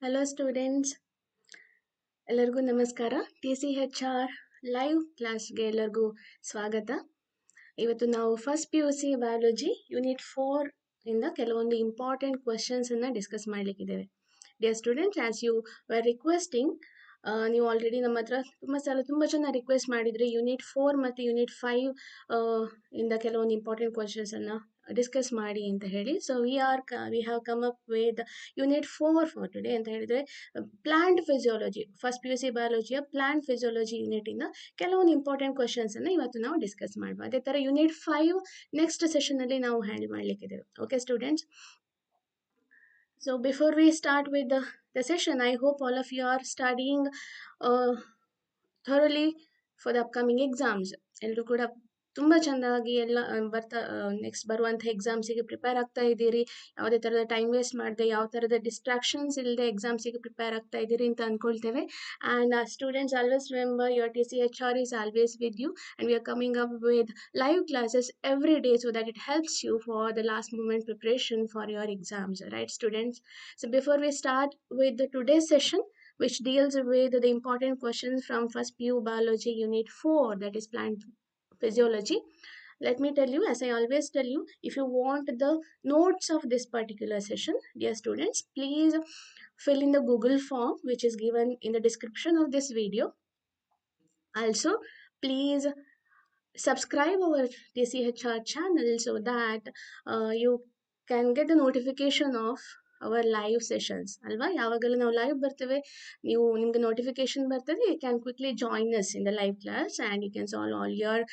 Hello students, ಎಲ್ಲರಿಗೂ ನಮಸ್ಕಾರ. TCHR live ಕ್ಲಾಸ್ಗೆ ಎಲ್ಲರಿಗೂ ಸ್ವಾಗತ. ಇವತ್ತು ನಾವು ಫಸ್ಟ್ PUC ಬಯಾಲಜಿ ಯೂನಿಟ್ 4 ಇಂದ ಕೆಲವೊಂದು ಇಂಪಾರ್ಟೆಂಟ್ ಕ್ವೆಶ್ಚನ್ಸ್ ಅನ್ನ ಡಿಸ್ಕಸ್ ಮಾಡಲಿಕ್ಕಿದ್ದೇವೆ. Dear students, as you were requesting, ನೀವು ಆಲ್ರೆಡಿ ನಮ್ಮ ಹತ್ರ ತುಂಬ ಜನ ರಿಕ್ವೆಸ್ಟ್ ಮಾಡಿದ್ರಿ ಯೂನಿಟ್ 4 ಮತ್ತು ಯೂನಿಟ್ 5 ಇಂದ ಕೆಲವೊಂದು ಇಂಪಾರ್ಟೆಂಟ್ ಕ್ವೆಶ್ಚನ್ಸ್ ಅನ್ನ ಡಿಸ್ಕಸ್ ಮಾಡಿ ಅಂತ ಹೇಳಿ. So we have come up with unit 4 for today ಅಂತ ಹೇಳಿದ್ರೆ ಪ್ಲಾಂಟ್ ಫಿಸಿಯಾಲಜಿ, ಫಸ್ಟ್ PUC ಬಯಾಲಜಿಯ ಪ್ಲಾಂಟ್ ಫಿಸಿಯಾಲಜಿ ಯೂನಿಟ್ ಇಂದ ಕೆಲವೊಂದು ಇಂಪಾರ್ಟೆಂಟ್ ಕ್ವೆಶ್ಚನ್ಸ್ ಅನ್ನ ಇವತ್ತು ನಾವು ಡಿಸ್ಕಸ್ ಮಾಡುವ. ಅದೇ ತರ ಯೂನಿಟ್ 5 ನೆಕ್ಸ್ಟ್ ಸೆಷನ್ ಅಲ್ಲಿ ನಾವು ಹ್ಯಾಂಡಲ್ ಮಾಡ್ಲಿಕ್ಕಿದ್ದೇವೆ. Okay students, so before we start with the session, I hope all of you are studying thoroughly for the upcoming exams. ಎಲ್ಲರೂ ಕೂಡ ತುಂಬ ಚೆಂದಾಗಿ ಎಲ್ಲ ನೆಕ್ಸ್ಟ್ ಬರುವಂಥ ಎಕ್ಸಾಮ್ಸಿಗೆ ಪ್ರಿಪೇರ್ ಆಗ್ತಾ ಇದ್ದೀರಿ. ಯಾವುದೇ ಥರದ ಟೈಮ್ ವೇಸ್ಟ್ ಮಾಡದೆ, ಯಾವ ಥರದ ಡಿಸ್ಟ್ರಾಕ್ಷನ್ಸ್ ಇಲ್ಲದೆ ಎಕ್ಸಾಮ್ಸಿಗೆ ಪ್ರಿಪೇರ್ ಆಗ್ತಾ ಇದ್ದೀರಿ ಅಂತ ಅಂದ್ಕೊಳ್ತೇವೆ. And students, always remember your TCHR is always with you, and we are coming up with live classes every day so that it helps you for the last moment preparation for your exams, right students? So before we start with today's session, which deals with the important questions from first PU Biology Unit 4, that is plant physiology, let me tell you, as I always tell you, if you want the notes of this particular session, dear students, please fill in the Google form which is given in the description of this video. Also, please subscribe our TCHR channel so that you can get the notification of our live sessions ಅಲ್ವಾ. ಯಾವಾಗಲೂ ನಾವು live ಬರ್ತೇವೆ, ನಿಮ್ಗೆ notification ಬರ್ತದೆ. You can quickly join us in the live class and you can solve all your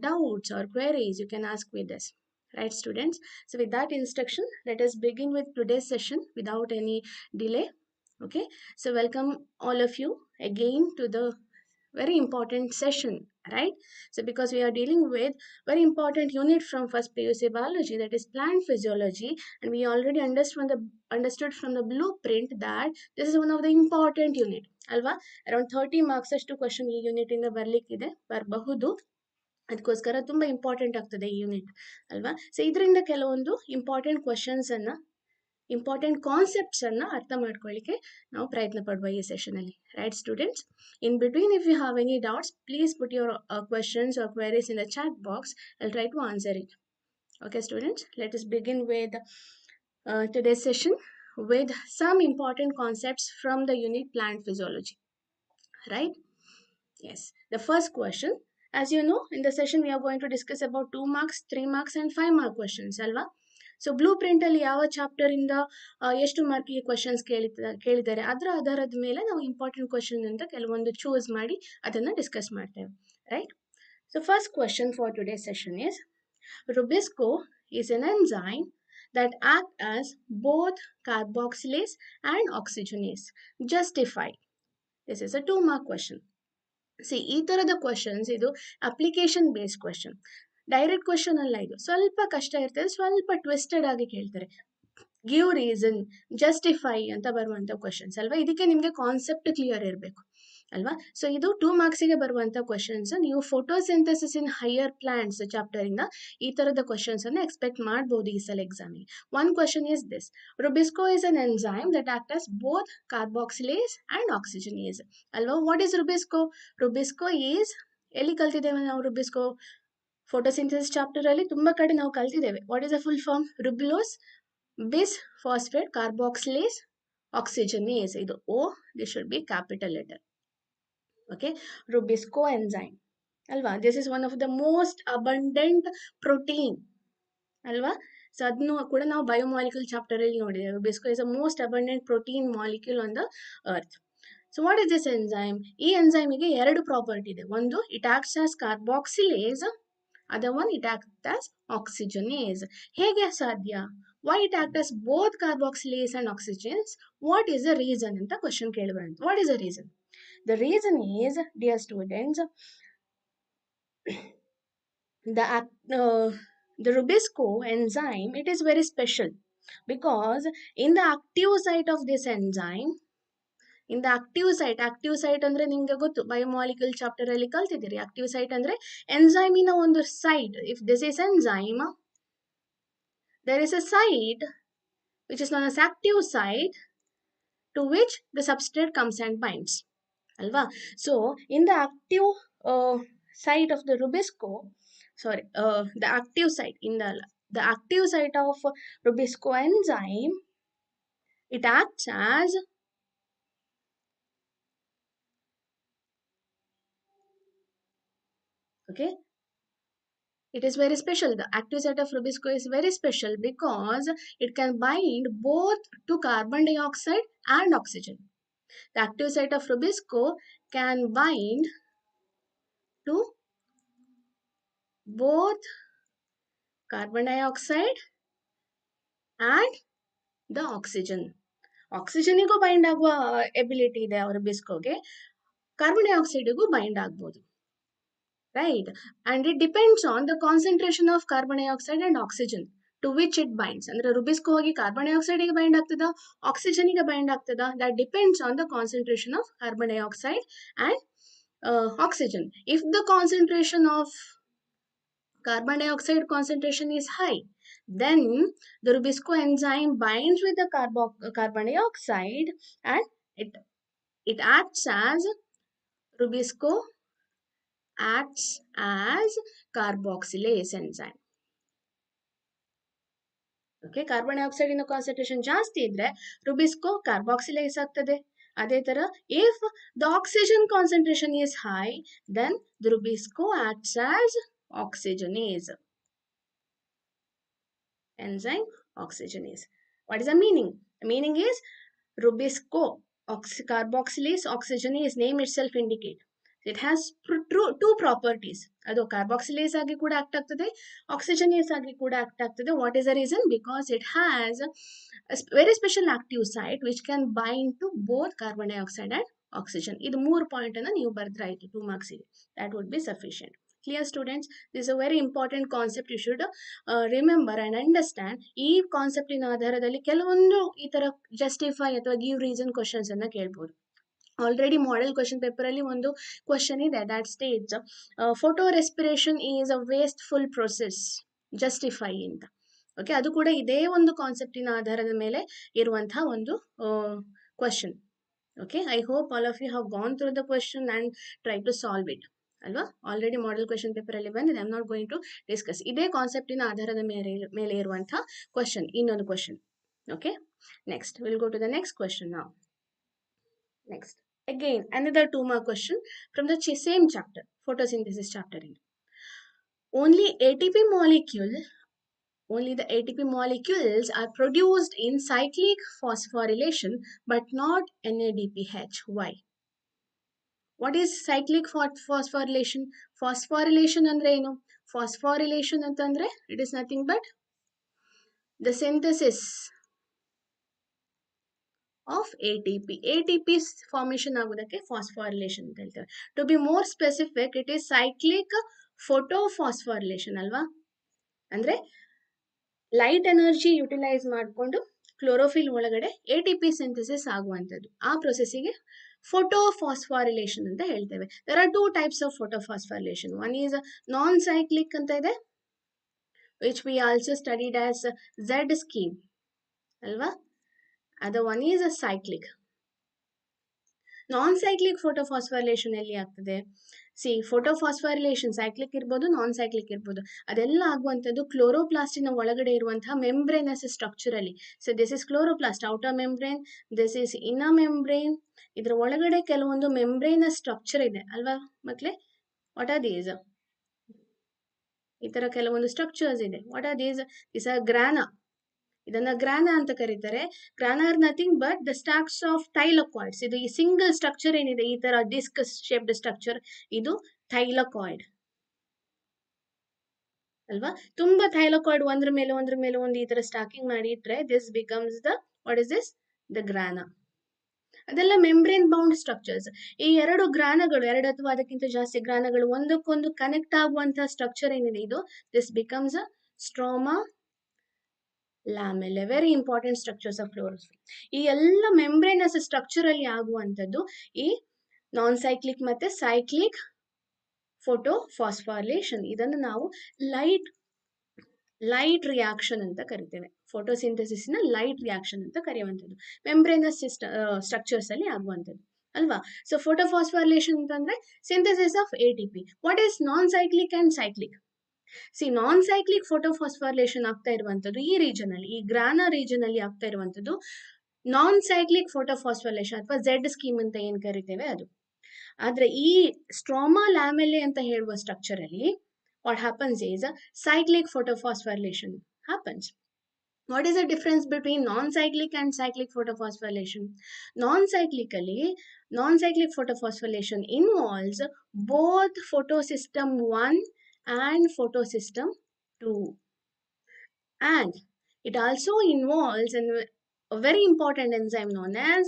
doubts or queries. You can ask with us, right students? So with that instruction, let us begin with today's session without any delay. Okay, so welcome all of you again to the very important session, right? So because we are dealing with very important unit from first PUC biology, that is plant physiology, and we already understood from the blueprint that this is one of the important unit alva. Around 30 marks ಅಷ್ಟು question ಈ unit ಇಂದ ಬರ್ಲಿಕ್ಕಿದೆ, ಬರಬಹುದು. ಅದಕ್ಕೋಸ್ಕರ ತುಂಬಾ important ಆಗ್ತದೆ ಈ unit ಅಲ್ವಾ. So ಇದರಿಂದ ಕೆಲವೊಂದು ಇಂಪಾರ್ಟೆಂಟ್ ಕ್ವಶನ್ಸ್ ಅನ್ನ, ಇಂಪಾರ್ಟೆಂಟ್ ಕಾನ್ಸೆಪ್ಟ್ಸ್ ಅನ್ನ ಅರ್ಥ ಮಾಡ್ಕೊಳ್ಳಿಕ್ಕೆ ನಾವು ಪ್ರಯತ್ನ ಪಡುವ ಈ ಸೆಷನ್ ಅಲ್ಲಿ, right students? In between, if you have any doubts, please put your questions or queries in the chat box. I'll try to answer it. Okay students, let us begin with today's session with some important concepts from the unit plant physiology, right? Yes, the first question, as you know, in the session we are going to discuss about 2 marks, 3 marks and 5 mark questions alva. So blue print ಅಲ್ಲಿ ಯಾವ chapter ಇಂದ ಎಷ್ಟು ಮಾರ್ಕಿಗೆ questions ಕೇಳಿದ್ದಾರೆ ಅದರ ಆಧಾರದ ಮೇಲೆ ನಾವು important question ಅಂತ ಕೆಲವೊಂದು ಚೂಸ್ ಮಾಡಿ ಅದನ್ನ ಡಿಸ್ಕಸ್ ಮಾಡ್ತೇವೆ, right? So first question for today session is, Rubisco is an enzyme that act as both carboxylase and oxygenase. Justify. This is a 2 mark question. C ಈ ತರದ ಕ್ವಶನ್ಸ್ ಇದು application based question, direct question ಅಲ್ಲ. ಇದು ಸ್ವಲ್ಪ ಕಷ್ಟ ಇರ್ತದೆ, ಸ್ವಲ್ಪ twisted ಆಗಿ ಕೇಳ್ತಾರೆ. ಗಿವ್ ರೀಸನ್, ಜಸ್ಟಿಫೈ ಅಂತ ಬರುವಂತ ಕ್ವಶನ್ಸ್ ಅಲ್ವಾ. ಇದಕ್ಕೆ ನಿಮ್ಗೆ ಕಾನ್ಸೆಪ್ಟ್ ಕ್ಲಿಯರ್ ಇರಬೇಕು ಅಲ್ವಾ. ಸೊ ಇದು 2 ಮಾರ್ಕ್ಸಿಗೆ ಬರುವಂತ ಕ್ವಶನ್ಸ್. ನೀವು photosynthesis in higher plants chapter ಇಂದ ಈ ತರದ ಕ್ವಶನ್ಸ್ ಅನ್ನ ಎಕ್ಸ್ಪೆಕ್ಟ್ ಮಾಡಬಹುದು ಈ ಸಲ ಎಕ್ಸಾಮಿಗೆ. One question is this: Rubisco is an enzyme that acts as both carboxylase and oxygenase. ಅಲ್ವಾ. What is Rubisco? Rubisco is, ಎಲ್ಲಿ ಕಲ್ತಿದ್ದೇವೆ ನಾವು Rubisco? ಫೋಟೋಸಿಂಥಸಿಸ್ ಚಾಪ್ಟರ್ ಅಲ್ಲಿ ತುಂಬಾ ಕಡೆ ನಾವು ಕಲ್ತಿದ್ದೇವೆ. What is the full form? Ribulose bisphosphate carboxylase oxygenase. ಇದು O, this should be capital letter. Okay, Rubisco enzyme ಅಲ್ವಾ. This is one of the most abundant protein ಅಲ್ವಾ. ಸೊ ಅದನ್ನು ಕೂಡ ನಾವು ಬಯೋಮಾಲಿಕ್ಯೂಲ್ ಚಾಪ್ಟರ್ ಅಲ್ಲಿ ನೋಡಿದ್ದೇವೆ. Rubisco is a most abundant protein molecule on the earth. So what is this enzyme? ಈ ಎಂಜೈಮಿಗೆ 2 property ಇದೆ. ಒಂದು, it acts as carboxylase, other one it acts as oxygenase. ಹೇಗೆ ಸಾಧ್ಯ? Why it act as both carboxylase and oxygens? What is the reason ಅಂತ question ಕೇಳಿಬರಂತ. What is the reason? The reason is, dear students, the Rubisco enzyme, it is very special because in the active site of this enzyme, in the active site ಅಂದ್ರೆ ನಿಮಗೆ ಗೊತ್ತು, biomolecule chapter ಅಲ್ಲಿ ಕಲ್ತಿದ್ದೀರಿ. Active site ಅಂದ್ರೆ ಎಂಜೈಮಿನ ಒಂದು site. If this is enzyme, there is a site which is known as active site to which the substrate comes and binds. Alva. So in the active site of the Rubisco, the active site in the active site of Rubisco enzyme, it acts as, okay, it is very special. The active site of Rubisco is very special because it can bind both to carbon dioxide and oxygen. The active site of Rubisco can bind to both carbon dioxide and the oxygen. ಆಕ್ಸಿಜನಿಗೂ bind ಆಗುವ ability ಇದೆ ಅವರ ಬಿಸ್ಕೋಗೆ, carbon ಡೈಆಕ್ಸೈಡ್ಗೂ bind ಆಗ್ಬೋದು, right. And it depends on the concentration of carbon dioxide and oxygen to which it binds. ಅಂದ್ರೆ Rubisco ಹೋಗಿ carbon ಡೈಆಕ್ಸೈಡ್ಗೆ ಬೈಂಡ್ ಆಗ್ತದ, ಆಕ್ಸಿಜನ್ಗೆ ಬೈಂಡ್ ಆಗ್ತದ, that depends on the concentration of carbon dioxide and oxygen. If the concentration of carbon dioxide concentration is high, then the Rubisco enzyme binds with the carbon dioxide and it acts as Rubisco acts as carboxylase enzyme. Okay, carbon dioxide in concentration ಜಾಸ್ತಿ ಇದ್ರೆ Rubisco carboxylase ಆಗ್ತದೆ. ಅದೇ ತರ if the oxygen concentration is high, then the Rubisco acts as oxygenase enzyme, oxygenase. What is the meaning? The meaning is Rubisco carboxylase oxygenase, name itself indicate it has two properties. ಅದು carboxylase ಆಗಿ ಕೂಡ act ಆಗ್ತದೆ, oxygenase ಆಗಿ ಕೂಡ act ಆಗ್ತದೆ. What is the reason? Because it has a very special active site which can bind to both carbon dioxide and oxygen. ಇದು 3 point ಅನ್ನು ನೀವು ಬರೆದ್ರಾಯ್ತು 2 marks ಗೆ. That would be sufficient. Clear students? This is a very important concept you should remember and understand. ಈ concept ಇನ ಆಧಾರದಲ್ಲಿ ಕೆಲವೊಂದು ಈ ತರ justify ಅಥವಾ give reason questions ಅನ್ನ ಕೇಳಬಹುದು. ಆಲ್ರೆಡಿ ಮಾಡೆಲ್ ಕ್ವೆಶ್ಚನ್ ಪೇಪರ್ ಅಲ್ಲಿ ಒಂದು ಕ್ವೆಶ್ಚನ್ ಇದೆ that states photo respiration is a wasteful process, justify ಅಂತ. ಓಕೆ, ಅದು ಕೂಡ ಇದೇ ಒಂದು ಕಾನ್ಸೆಪ್ಟಿನ ಆಧಾರದ ಮೇಲೆ ಇರುವಂತಹ ಒಂದು question. Okay, I hope all of you have gone through the question and try to solve it ಅಲ್ವಾ. ಆಲ್ರೆಡಿ ಮಾಡೆಲ್ ಕ್ವೆಶ್ಚನ್ ಪೇಪರ್ ಅಲ್ಲಿ ಬಂದಿದೆ. I am not going to discuss. ಇದೇ ಕಾನ್ಸೆಪ್ಟಿನ ಆಧಾರದ ಮೇಲೆ ಇರುವಂತಹ ಕ್ವೆಶ್ಚನ್, ಇನ್ನೊಂದು question. Okay, next will go to the next question ನಾವು. Next, again another 2 mark question from the same chapter, photosynthesis chapter. Only the ATP molecules are produced in cyclic phosphorylation but not NADPH. Why? What is cyclic phosphorylation? Phosphorylation andre enu? Phosphorylation antandre it is nothing but the synthesis of ATP. ATP formation ಆಗುವುದಕ್ಕೆ phosphorylation ಅಂತ ಹೇಳ್ತಾರೆ. To be more specific, it is cyclic photophosphorylation ಅಲ್ವಾ. ಅಂದ್ರೆ light energy utilise ಮಾಡಿಕೊಂಡು chlorophyll ಒಳಗಡೆ ATP synthesis ಆಗುವಂಥದ್ದು. ಆ ಪ್ರೊಸೆಸ್ಸಿಗೆ photophosphorylation ಅಂತ ಹೇಳ್ತೇವೆ. There are 2 types of photophosphorylation. One is non-cyclic ಅಂತ ಇದೆ, which we also studied as Z scheme ಅಲ್ವಾ. Other one is a cyclic. Non-cyclic photophosphorylation ಎಲ್ಲಿ ಆಗ್ತದೆ? See, photophosphorylation cyclic ಇರ್ಬೋದು, non-cyclic ಇರ್ಬೋದು. ಅದೆಲ್ಲ ಆಗುವಂಥದ್ದು ಕ್ಲೋರೋಪ್ಲಾಸ್ಟಿನ ಒಳಗಡೆ ಇರುವಂತಹ ಮೆಂಬ್ರೇನಸ್ ಸ್ಟ್ರಕ್ಚರ್ ಅಲ್ಲಿ. So this is chloroplast, outer membrane, this is inner membrane. ಇದ್ರ ಒಳಗಡೆ ಕೆಲವೊಂದು ಮೆಂಬ್ರೇನಸ್ ಸ್ಟ್ರಕ್ಚರ್ ಇದೆ ಅಲ್ವಾ ಮಕ್ಕಳೇ. What are these? ಈ ತರ ಕೆಲವೊಂದು ಸ್ಟ್ರಕ್ಚರ್ಸ್ ಇದೆ. What are these? This are grana. ಇದನ್ನ ಗ್ರಾನಾ ಅಂತ ಕರೀತಾರೆ. Grana are nothing but the stacks of thylakoids. ಇದು ಈ ಸಿಂಗಲ್ ಸ್ಟ್ರಕ್ಚರ್ ಏನಿದೆ, ಈ ತರ ಡಿಸ್ಕ್ ಶೇಪ್ಡ್ ಸ್ಟ್ರಕ್ಚರ್, ಇದು ಥೈಲಕಾಯ್ಡ್ ಅಲ್ವಾ. ತುಂಬಾ ಥೈಲಕಾಯ್ಡ್ ಒಂದ್ರ ಮೇಲೆ ಒಂದು ಈ ತರ ಸ್ಟಾಕಿಂಗ್ ಮಾಡಿ ಇಟ್ರೆ this becomes the what is this? The grana. ಅದೆಲ್ಲ ಮೆಂಬ್ರೇನ್ ಬೌಂಡ್ ಸ್ಟ್ರಕ್ಚರ್ಸ್. ಈ ಎರಡು ಗ್ರಾನಗಳು, 2 ಅಥವಾ ಅದಕ್ಕಿಂತ ಜಾಸ್ತಿ ಗ್ರಾನಗಳು ಒಂದಕ್ಕೊಂದು ಕನೆಕ್ಟ್ ಆಗುವಂತಹ ಸ್ಟ್ರಕ್ಚರ್ ಏನಿದೆ, ಇದು this becomes a stroma ಲ್ಯಾಮೆಲ್ಲೆ. Very important structures of chlorophyll. ಈ ಎಲ್ಲ ಮೆಂಬ್ರೇನಸ್ ಸ್ಟ್ರಕ್ಚರ್ ಅಲ್ಲಿ ಆಗುವಂಥದ್ದು ಈ ನಾನ್ ಸೈಕ್ಲಿಕ್ ಮತ್ತೆ ಸೈಕ್ಲಿಕ್ ಫೋಟೋಫಾಸ್ಫಾರಿಲೇಷನ್. ಇದನ್ನು ನಾವು ಲೈಟ್ ರಿಯಾಕ್ಷನ್ ಅಂತ ಕರಿತೇವೆ. ಫೋಟೋಸಿಂಥಸಿಸ್ ನ ಲೈಟ್ ರಿಯಾಕ್ಷನ್ ಅಂತ ಕರೆಯುವಂಥದ್ದು. ಮೆಂಬ್ರೇನಸ್ ಸ್ಟ್ರಕ್ಚರ್ಸ್ ಅಲ್ಲಿ ಆಗುವಂಥದ್ದು ಅಲ್ವಾ. ಸೊ ಫೋಟೋಫಾಸ್ಫೋರಿಲೇಷನ್ ಅಂತಂದ್ರೆ synthesis of ATP. What is non cyclic and cyclic? See non cyclic photophosphorylation ಆಗ್ತಾ ಇರುವಂತದ್ದು ಈ ರೀಜನ್ ಅಲ್ಲಿ, ಈ ಗ್ರಾನಾ ರೀಜನ್ ಅಲ್ಲಿ ಆಗ್ತಾ ಇರುವಂತದ್ದು ನಾನ್ ಸೈಕ್ಲಿಕ್ ಫೋಟೋಫಾಸ್ಫೋರಿಲೇಷನ್ ಅಥವಾ Z ಸ್ಕೀಮ್ ಅಂತ ಏನ್ ಕರಿತೇವೆ ಅದು. ಆದ್ರೆ ಈ ಸ್ಟ್ರೋಮಾ ಲ್ಯಾಮೆಲ್ಲೆ ಅಂತ ಹೇಳುವ ಸ್ಟ್ರಕ್ಚರ್ ಅಲ್ಲಿ what happens is cyclic photophosphorylation happens. What is the difference between non-cyclic and cyclic photophosphorylation? Non-cyclic photophosphorylation involves both photosystem 1 and photosystem 2. And it also involves a very important enzyme known as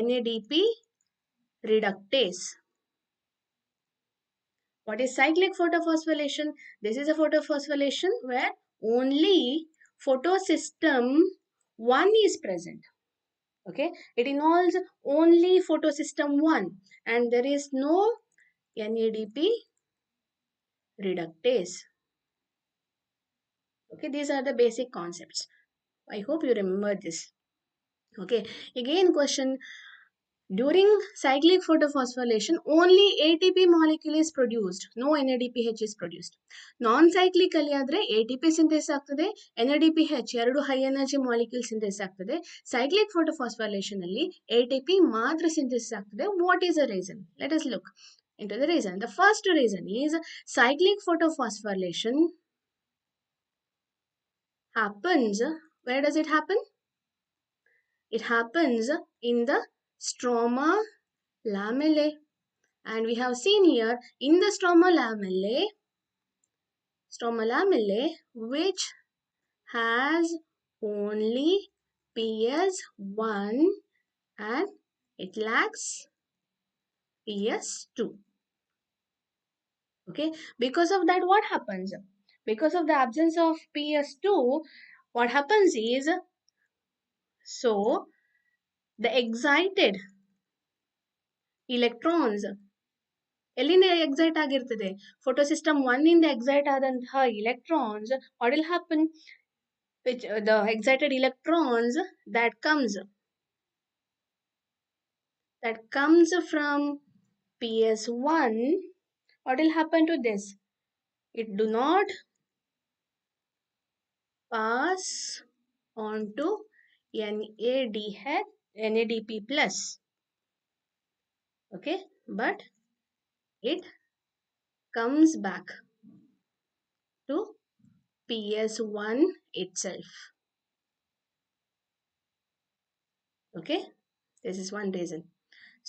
NADP reductase. What is cyclic photophosphorylation? This is a photophosphorylation where only photosystem 1 is present. Okay, it involves only photosystem 1 and there is no NADP reductase. Okay, these are the basic concepts. I hope you remember this. Okay, again question. During cyclic photophosphorylation, only ATP molecule is produced. No NADPH is produced. Non-cyclic ಅಲ್ಲಿ ಆದ್ರೆ ATP synthesis ಆಗ್ತದೆ, NADPH ಎರಡು high energy molecule synthesis ಆಗ್ತದೆ. Cyclic photophosphorylation ಅಲ್ಲಿ ATP ಮಾತ್ರ synthesis ಆಗ್ತದೆ. What is the reason? Let us look into the reason. The first reason is cyclic photophosphorylation happens. Where does it happen? It happens in the stroma lamellae, and we have seen here in the stroma lamellae which has only PS1 and it lacks PS2. Okay, because of that what happens? Because of the absence of PS2, what happens is, so the excited electrons ಎಲ್ಲಿಂದ excite ಆಗಿರ್ತದೆ? Photosystem 1 ಇಂದ excite ಆದಂತಹ electrons, what will happen? Which the excited electrons that comes from PS1, what will happen to this? It do not pass on to NADP plus. Okay, but it comes back to PS1 itself. Okay, this is one reason.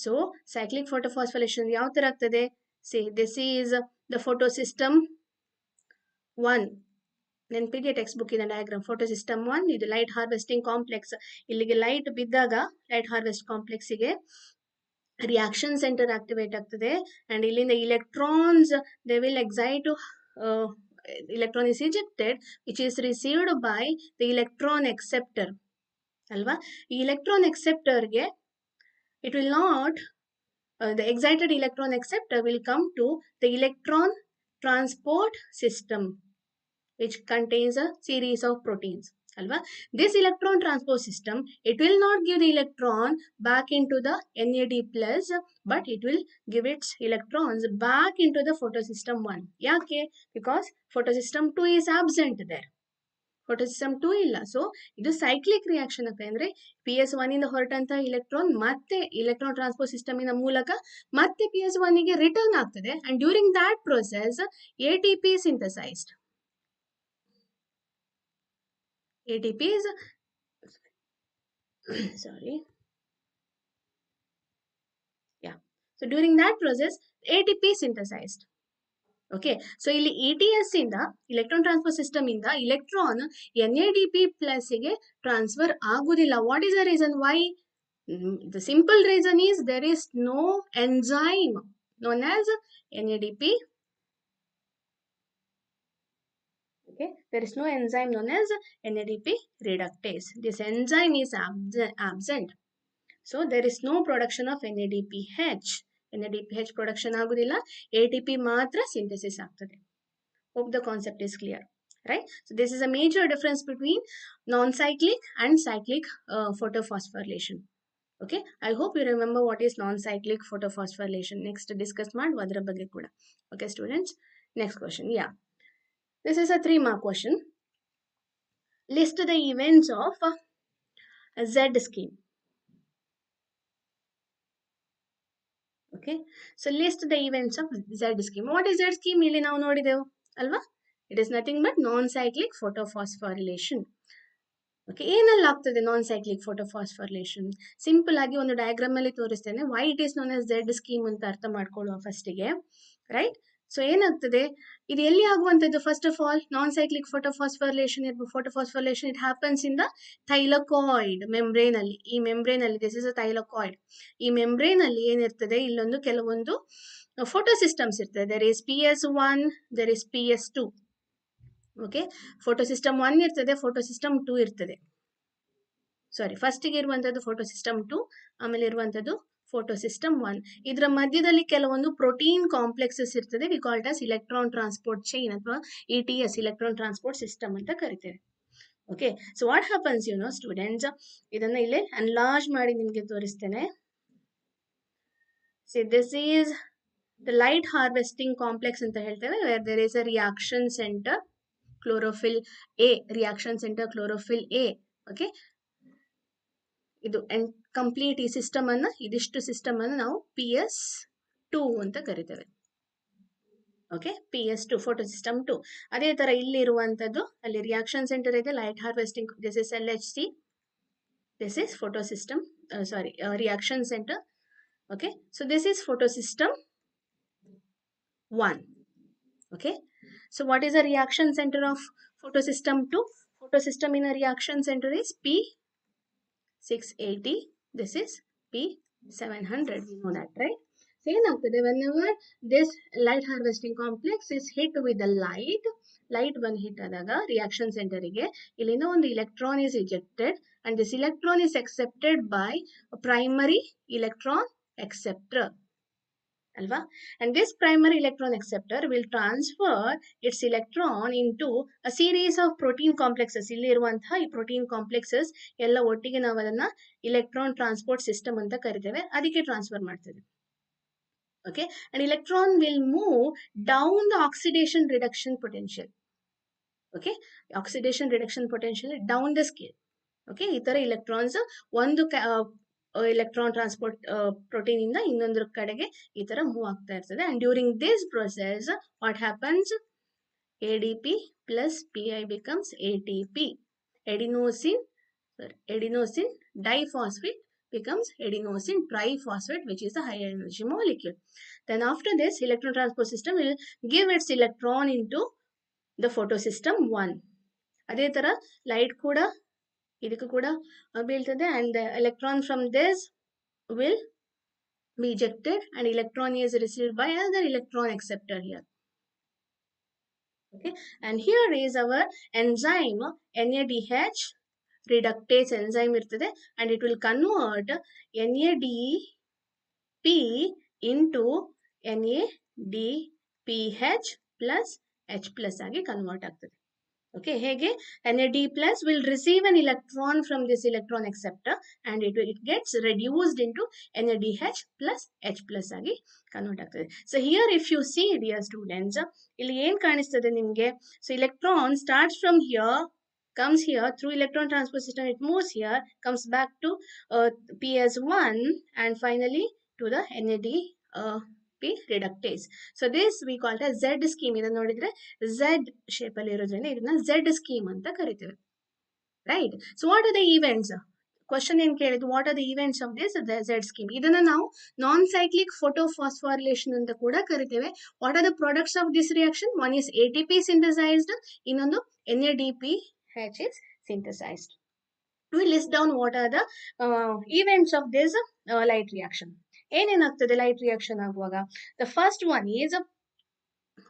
So cyclic photophosphorylation yav ತರ ಆಗ್ತದೆ? See, this is the photosystem 1. ನೆನಪಿಗೆ text book ಇನ diagram. Photosystem 1 ಇದು light harvesting complex. ಇಲ್ಲಿಗೆ light ಬಿದ್ದಾಗ light harvest complex ಗೆ reaction centre activate ಆಗ್ತದೆ and ಇಲ್ಲಿಂದ electrons they will excite to electron is ejected which is received by the electron acceptor ಅಲ್ವಾ. ಈ electron acceptor ಗೆ it will not the excited electron acceptor will come to the electron transport system which contains a series of proteins alva. This electron transport system, it will not give the electron back into the NAD plus, but it will give its electrons back into the photosystem 1. Yake? Because photosystem 2 is absent there. Photosystem 2 illa. So idu cyclic reaction akandre PS1 inda ಹೊರಟಂತ electron ಮತ್ತೆ electron transport system ina ಮೂಲಕ ಮತ್ತೆ PS1 ಗೆ return ಆಗ್ತದೆ and during that process ATP is synthesized. ATP is sorry. Yeah. So during that process, ATP is synthesized. Okay. So ಇಲ್ಲಿ ETS ಇಂದ electron transport system ಇಂದ electron NADP plus ಗೆ transfer ಆಗುದಿಲ್ಲ. What is the reason why? The simple reason is there is no enzyme known as NADP. Okay, there is no enzyme known as NADP reductase. This enzyme is absent. So there is no production of NADPH. NADPH production agudilla, ATP matra synthesis ಆಗ್ತದೆ. Hope the concept is clear. right? So this is a major difference between non-cyclic and cyclic photophosphorylation. Okay, I hope you remember what is non-cyclic photophosphorylation. Next discuss maadu adra ಬಗ್ಗೆ ಕೂಡ. Okay students, next question. Yeah, this is a 3-mark question. List the events of a Z scheme. Okay, so list the events of Z scheme. What is Z scheme? ಇಲ್ಲಿ ನಾವು ನೋಡಿದೆವು ಅಲ್ವಾ? It is nothing but non-cyclic photophosphorylation. Okay, ಏನೆಲ್ಲ ಆಗ್ತದೆ ನಾನ್ cyclic ಫೋಟೋಫಾಸ್ಫೋರಿಲೇಷನ್? Simple ಆಗಿ ಒಂದು diagram ಅಲ್ಲಿ ತೋರಿಸ್ತೇನೆ. Why it is known as Z scheme ಅಂತ ಅರ್ಥ ಮಾಡ್ಕೊಳ್ಳುವ ಫಸ್ಟಿಗೆ, ರೈಟ್? ಸೊ ಏನಾಗ್ತದೆ, ಇದು ಎಲ್ಲಿ ಆಗುವಂತದ್ದು? First of all, non cyclic photophosphorylation it happens in the thylakoid membrane ಅಲ್ಲಿ. ಈ ಮೆಂಬ್ರೇನ್ ಅಲ್ಲಿ, ದಿಸ್ ಇಸ್ ಅ ಥೈಲಕಾಯ್ಡ್. ಈ ಮೆಂಬ್ರೇನ್ ಅಲ್ಲಿ ಏನಿರ್ತದೆ, ಇಲ್ಲೊಂದು ಕೆಲವೊಂದು ಫೋಟೋ ಸಿಸ್ಟಮ್ಸ್ ಇರ್ತದೆ. There is PS1, there is PS2. Okay, photo system 1 ಇರ್ತದೆ, ಫೋಟೋ ಸಿಸ್ಟಮ್ 2 ಇರ್ತದೆ. ಸಾರಿ, ಫಸ್ಟಿಗೆ ಇರುವಂತದ್ದು ಫೋಟೋ ಸಿಸ್ಟಮ್ 2, ಆಮೇಲೆ ಇರುವಂತದ್ದು ಫೋಟೋ ಸಿಸ್ಟಮ್ 1. ಇದರ ಮಧ್ಯದಲ್ಲಿ ಕೆಲವೊಂದು ಪ್ರೋಟೀನ್ ಕಾಂಪ್ಲೆಕ್ಸಸ್ ಇರ್ತದೆ. We call it as electron transport chain ಅಥವಾ ETS, ಇಲೆಕ್ಟ್ರಾನ್ ಟ್ರಾನ್ಸ್ಪೋರ್ಟ್ ಸಿಸ್ಟಮ್ ಅಂತ ಕರಿತೇವೆ. Okay, so what happens you know students, ಇದನ್ನ ಇಲ್ಲೇ ಅನ್ಲಾರ್ಜ್ ಮಾಡಿ ನಿಮ್ಗೆ ತೋರಿಸ್ತೇನೆ. See, this is the light harvesting complex ಅಂತ ಹೇಳ್ತೇವೆ, where there is a reaction center chlorophyll A, reaction center chlorophyll A. Okay, ಇದು ಕಂಪ್ಲೀಟ್ ಈ ಸಿಸ್ಟಮ್ ಅನ್ನ, ಇದಿಷ್ಟು ಸಿಸ್ಟಮ್ ಅನ್ನು ನಾವು PS2 ಅಂತ ಕರಿತೇವೆ. Okay, PS2 photo system 2. ಅದೇ ತರ ಇಲ್ಲಿ ಇರುವಂತದ್ದು, ಅಲ್ಲಿ ರಿಯಾಕ್ಷನ್ ಸೆಂಟರ್ ಇದೆ, light harvesting, this is LHC, this is photo system, sorry, reaction centre. Okay, so this is photo system 1. Okay, so what is the reaction center of photosystem 2? Photosystem in a reaction center is P680. This is P700. You know that, right? So whenever this light harvesting complex is hit with the light one hit adaga reaction center ige illino ಒಂದು electron is ejected, and this electron is accepted by a primary electron acceptor. Alva? And this primary electron acceptor will transfer its electron into a series of protein complexes. ಇಲ್ಲಿ ಇರುವಂತಹ ಈ protein complexes ಎಲ್ಲ ಒಟ್ಟಿಗೆ ನಾವು ಅದನ್ನ electron transport system ಅಂತ ಕರಿತೇವೆ, ಅದಕ್ಕೆ ಟ್ರಾನ್ಸ್ಫರ್ ಮಾಡ್ತೇವೆ. Okay, and electron will move down the oxidation reduction potential. Okay, oxidation reduction potential down the scale. Okay, ಈ ತರ electrons ಒಂದು electron transport protein ಇಂದ ಇನ್ನೊಂದರ ಕಡೆಗೆ ಈ ತರ ಮೂವ್ ಆಗ್ತಾ ಇರ್ತದೆ. and during this process what happens, ADP plus PI becomes ATP. adenosine diphosphate becomes adenosine triphosphate, which is the higher energy molecule. Then after this, electron transport system will give its electron into the photosystem 1. ಅದೇ ತರ light ಕೂಡ ಇದಕ್ಕೂ ಕೂಡ ಬೀಳ್ತದೆ, and the electron from this will be ejected, and electron is received by another electron acceptor here. Okay, and here is our enzyme NADH reductase enzyme irtade, and it will convert NADP into NADPH plus H plus ಆಗಿ convert ಆಗ್ತದೆ. Okay, hege NAD plus will receive an electron from this electron acceptor, and it gets reduced into NADH plus H plus agi convert agtade. So here if you see, dear students, illi ಏನು ಕಾಣಿಸ್ತದೆ ನಿಮಗೆ? So electron starts from here, comes here through electron transport system, it moves here, comes back to PS1, and finally to the NADP reductase. So this we call it as Z scheme. ಇದನ್ನ ನೋಡಿದ್ರೆ Z shape ಅಲ್ಲಿ ಇರೋದ್ರಿಂದ ಇದನ್ನ Z scheme ಅಂತ ಕರಿತೇವೆ, right? So what are the events? Question ಏನು ಕೇಳಿದ್ದು, what are the events of this Z scheme? ಇದನ್ನ ನಾವು ನಾನ್ ಸೈಕ್ಲಿಕ್ ಫೋಟೋಫಾಸ್ಫೋರಿಲೇಷನ್ ಅಂತ ಕೂಡ ಕರಿತೇವೆ. What are the products of this reaction? One is ATP synthesized, ಇನ್ನೊಂದು NADPH is synthesized. We list down what are the events of this light reaction. ಏನೇನಾಗ್ತದೆ light reaction ಆಗುವಾಗ? The first one is,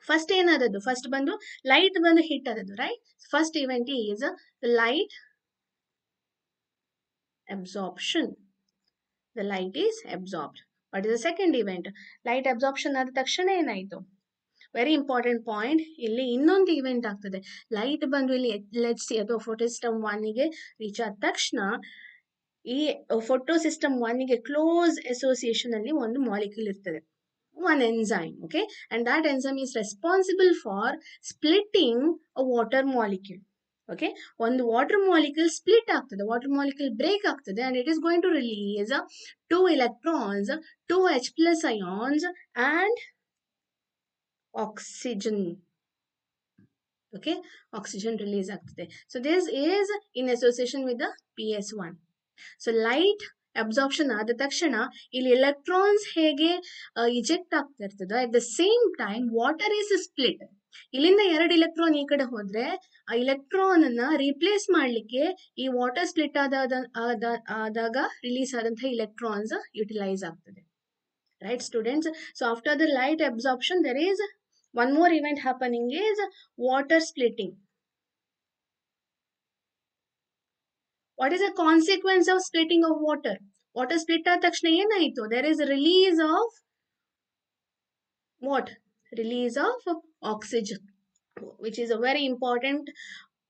first ಏನಾದದ್ದು, first ಬಂದು light ಬಂದು hit ಆದದ್ದು, right? First event is light absorption. The light is absorbed. What is the second event? Light absorption ಆದ ತಕ್ಷಣ ಏನಾಯ್ತು? Very important point. ಇಲ್ಲಿ ಇನ್ನೊಂದು ಇವೆಂಟ್ ಆಗ್ತದೆ. ಲೈಟ್ ಬಂದು ಇಲ್ಲಿ ಲೆಟ್ಸ್ ಸಿ ಅಥವಾ ಫೋಟೋ ಸಿಸ್ಟಮ್ 1ಗೆ ರೀಚ್ ಆದ ತಕ್ಷಣ ಈ ಫೋಟೋ ಸಿಸ್ಟಮ್ 1ಗೆ ಕ್ಲೋಸ್ ಅಸೋಸಿಯೇಷನ್ ಅಲ್ಲಿ ಒಂದು ಮಾಲಿಕ್ಯೂಲ್ ಇರ್ತದೆ, one enzyme, okay, and that enzyme is responsible for splitting a water molecule. Okay, one water molecule split ಆಗ್ತದೆ, water molecule break ಆಗ್ತದೆ, and it is going to release two electrons, two H plus ions and oxygen. Okay, oxygen release ಆಗ್ತದೆ. So this is in association with the PS1. So light absorption ಆದ ತಕ್ಷಣ ಇಲ್ಲಿ electrons ಹೇಗೆ ಇಜೆಕ್ಟ್ ಆಗ್ತಾ ಇರ್ತದೆ, at the same time water is split. ಇಲ್ಲಿಂದ 2 electron ಈ ಕಡೆ ಹೋದ್ರೆ ಆ ಎಲೆಕ್ಟ್ರಾನ್ ಅನ್ನ ರೀಪ್ಲೇಸ್ ಮಾಡ್ಲಿಕ್ಕೆ ಈ ವಾಟರ್ ಸ್ಪ್ಲಿಟ್ ಆದಾಗ ರಿಲೀಸ್ ಆದಂತಹ ಎಲೆಕ್ಟ್ರಾನ್ಸ್ ಯುಟಿಲೈಸ್ ಆಗ್ತದೆ. Right students? So after the light absorption there is one more event happening is water splitting. What is the consequence of splitting of water? Water split ಆದ ತಕ್ಷಣ ಏನಾಯಿತು? There is a release of what? Release of oxygen, which is a very important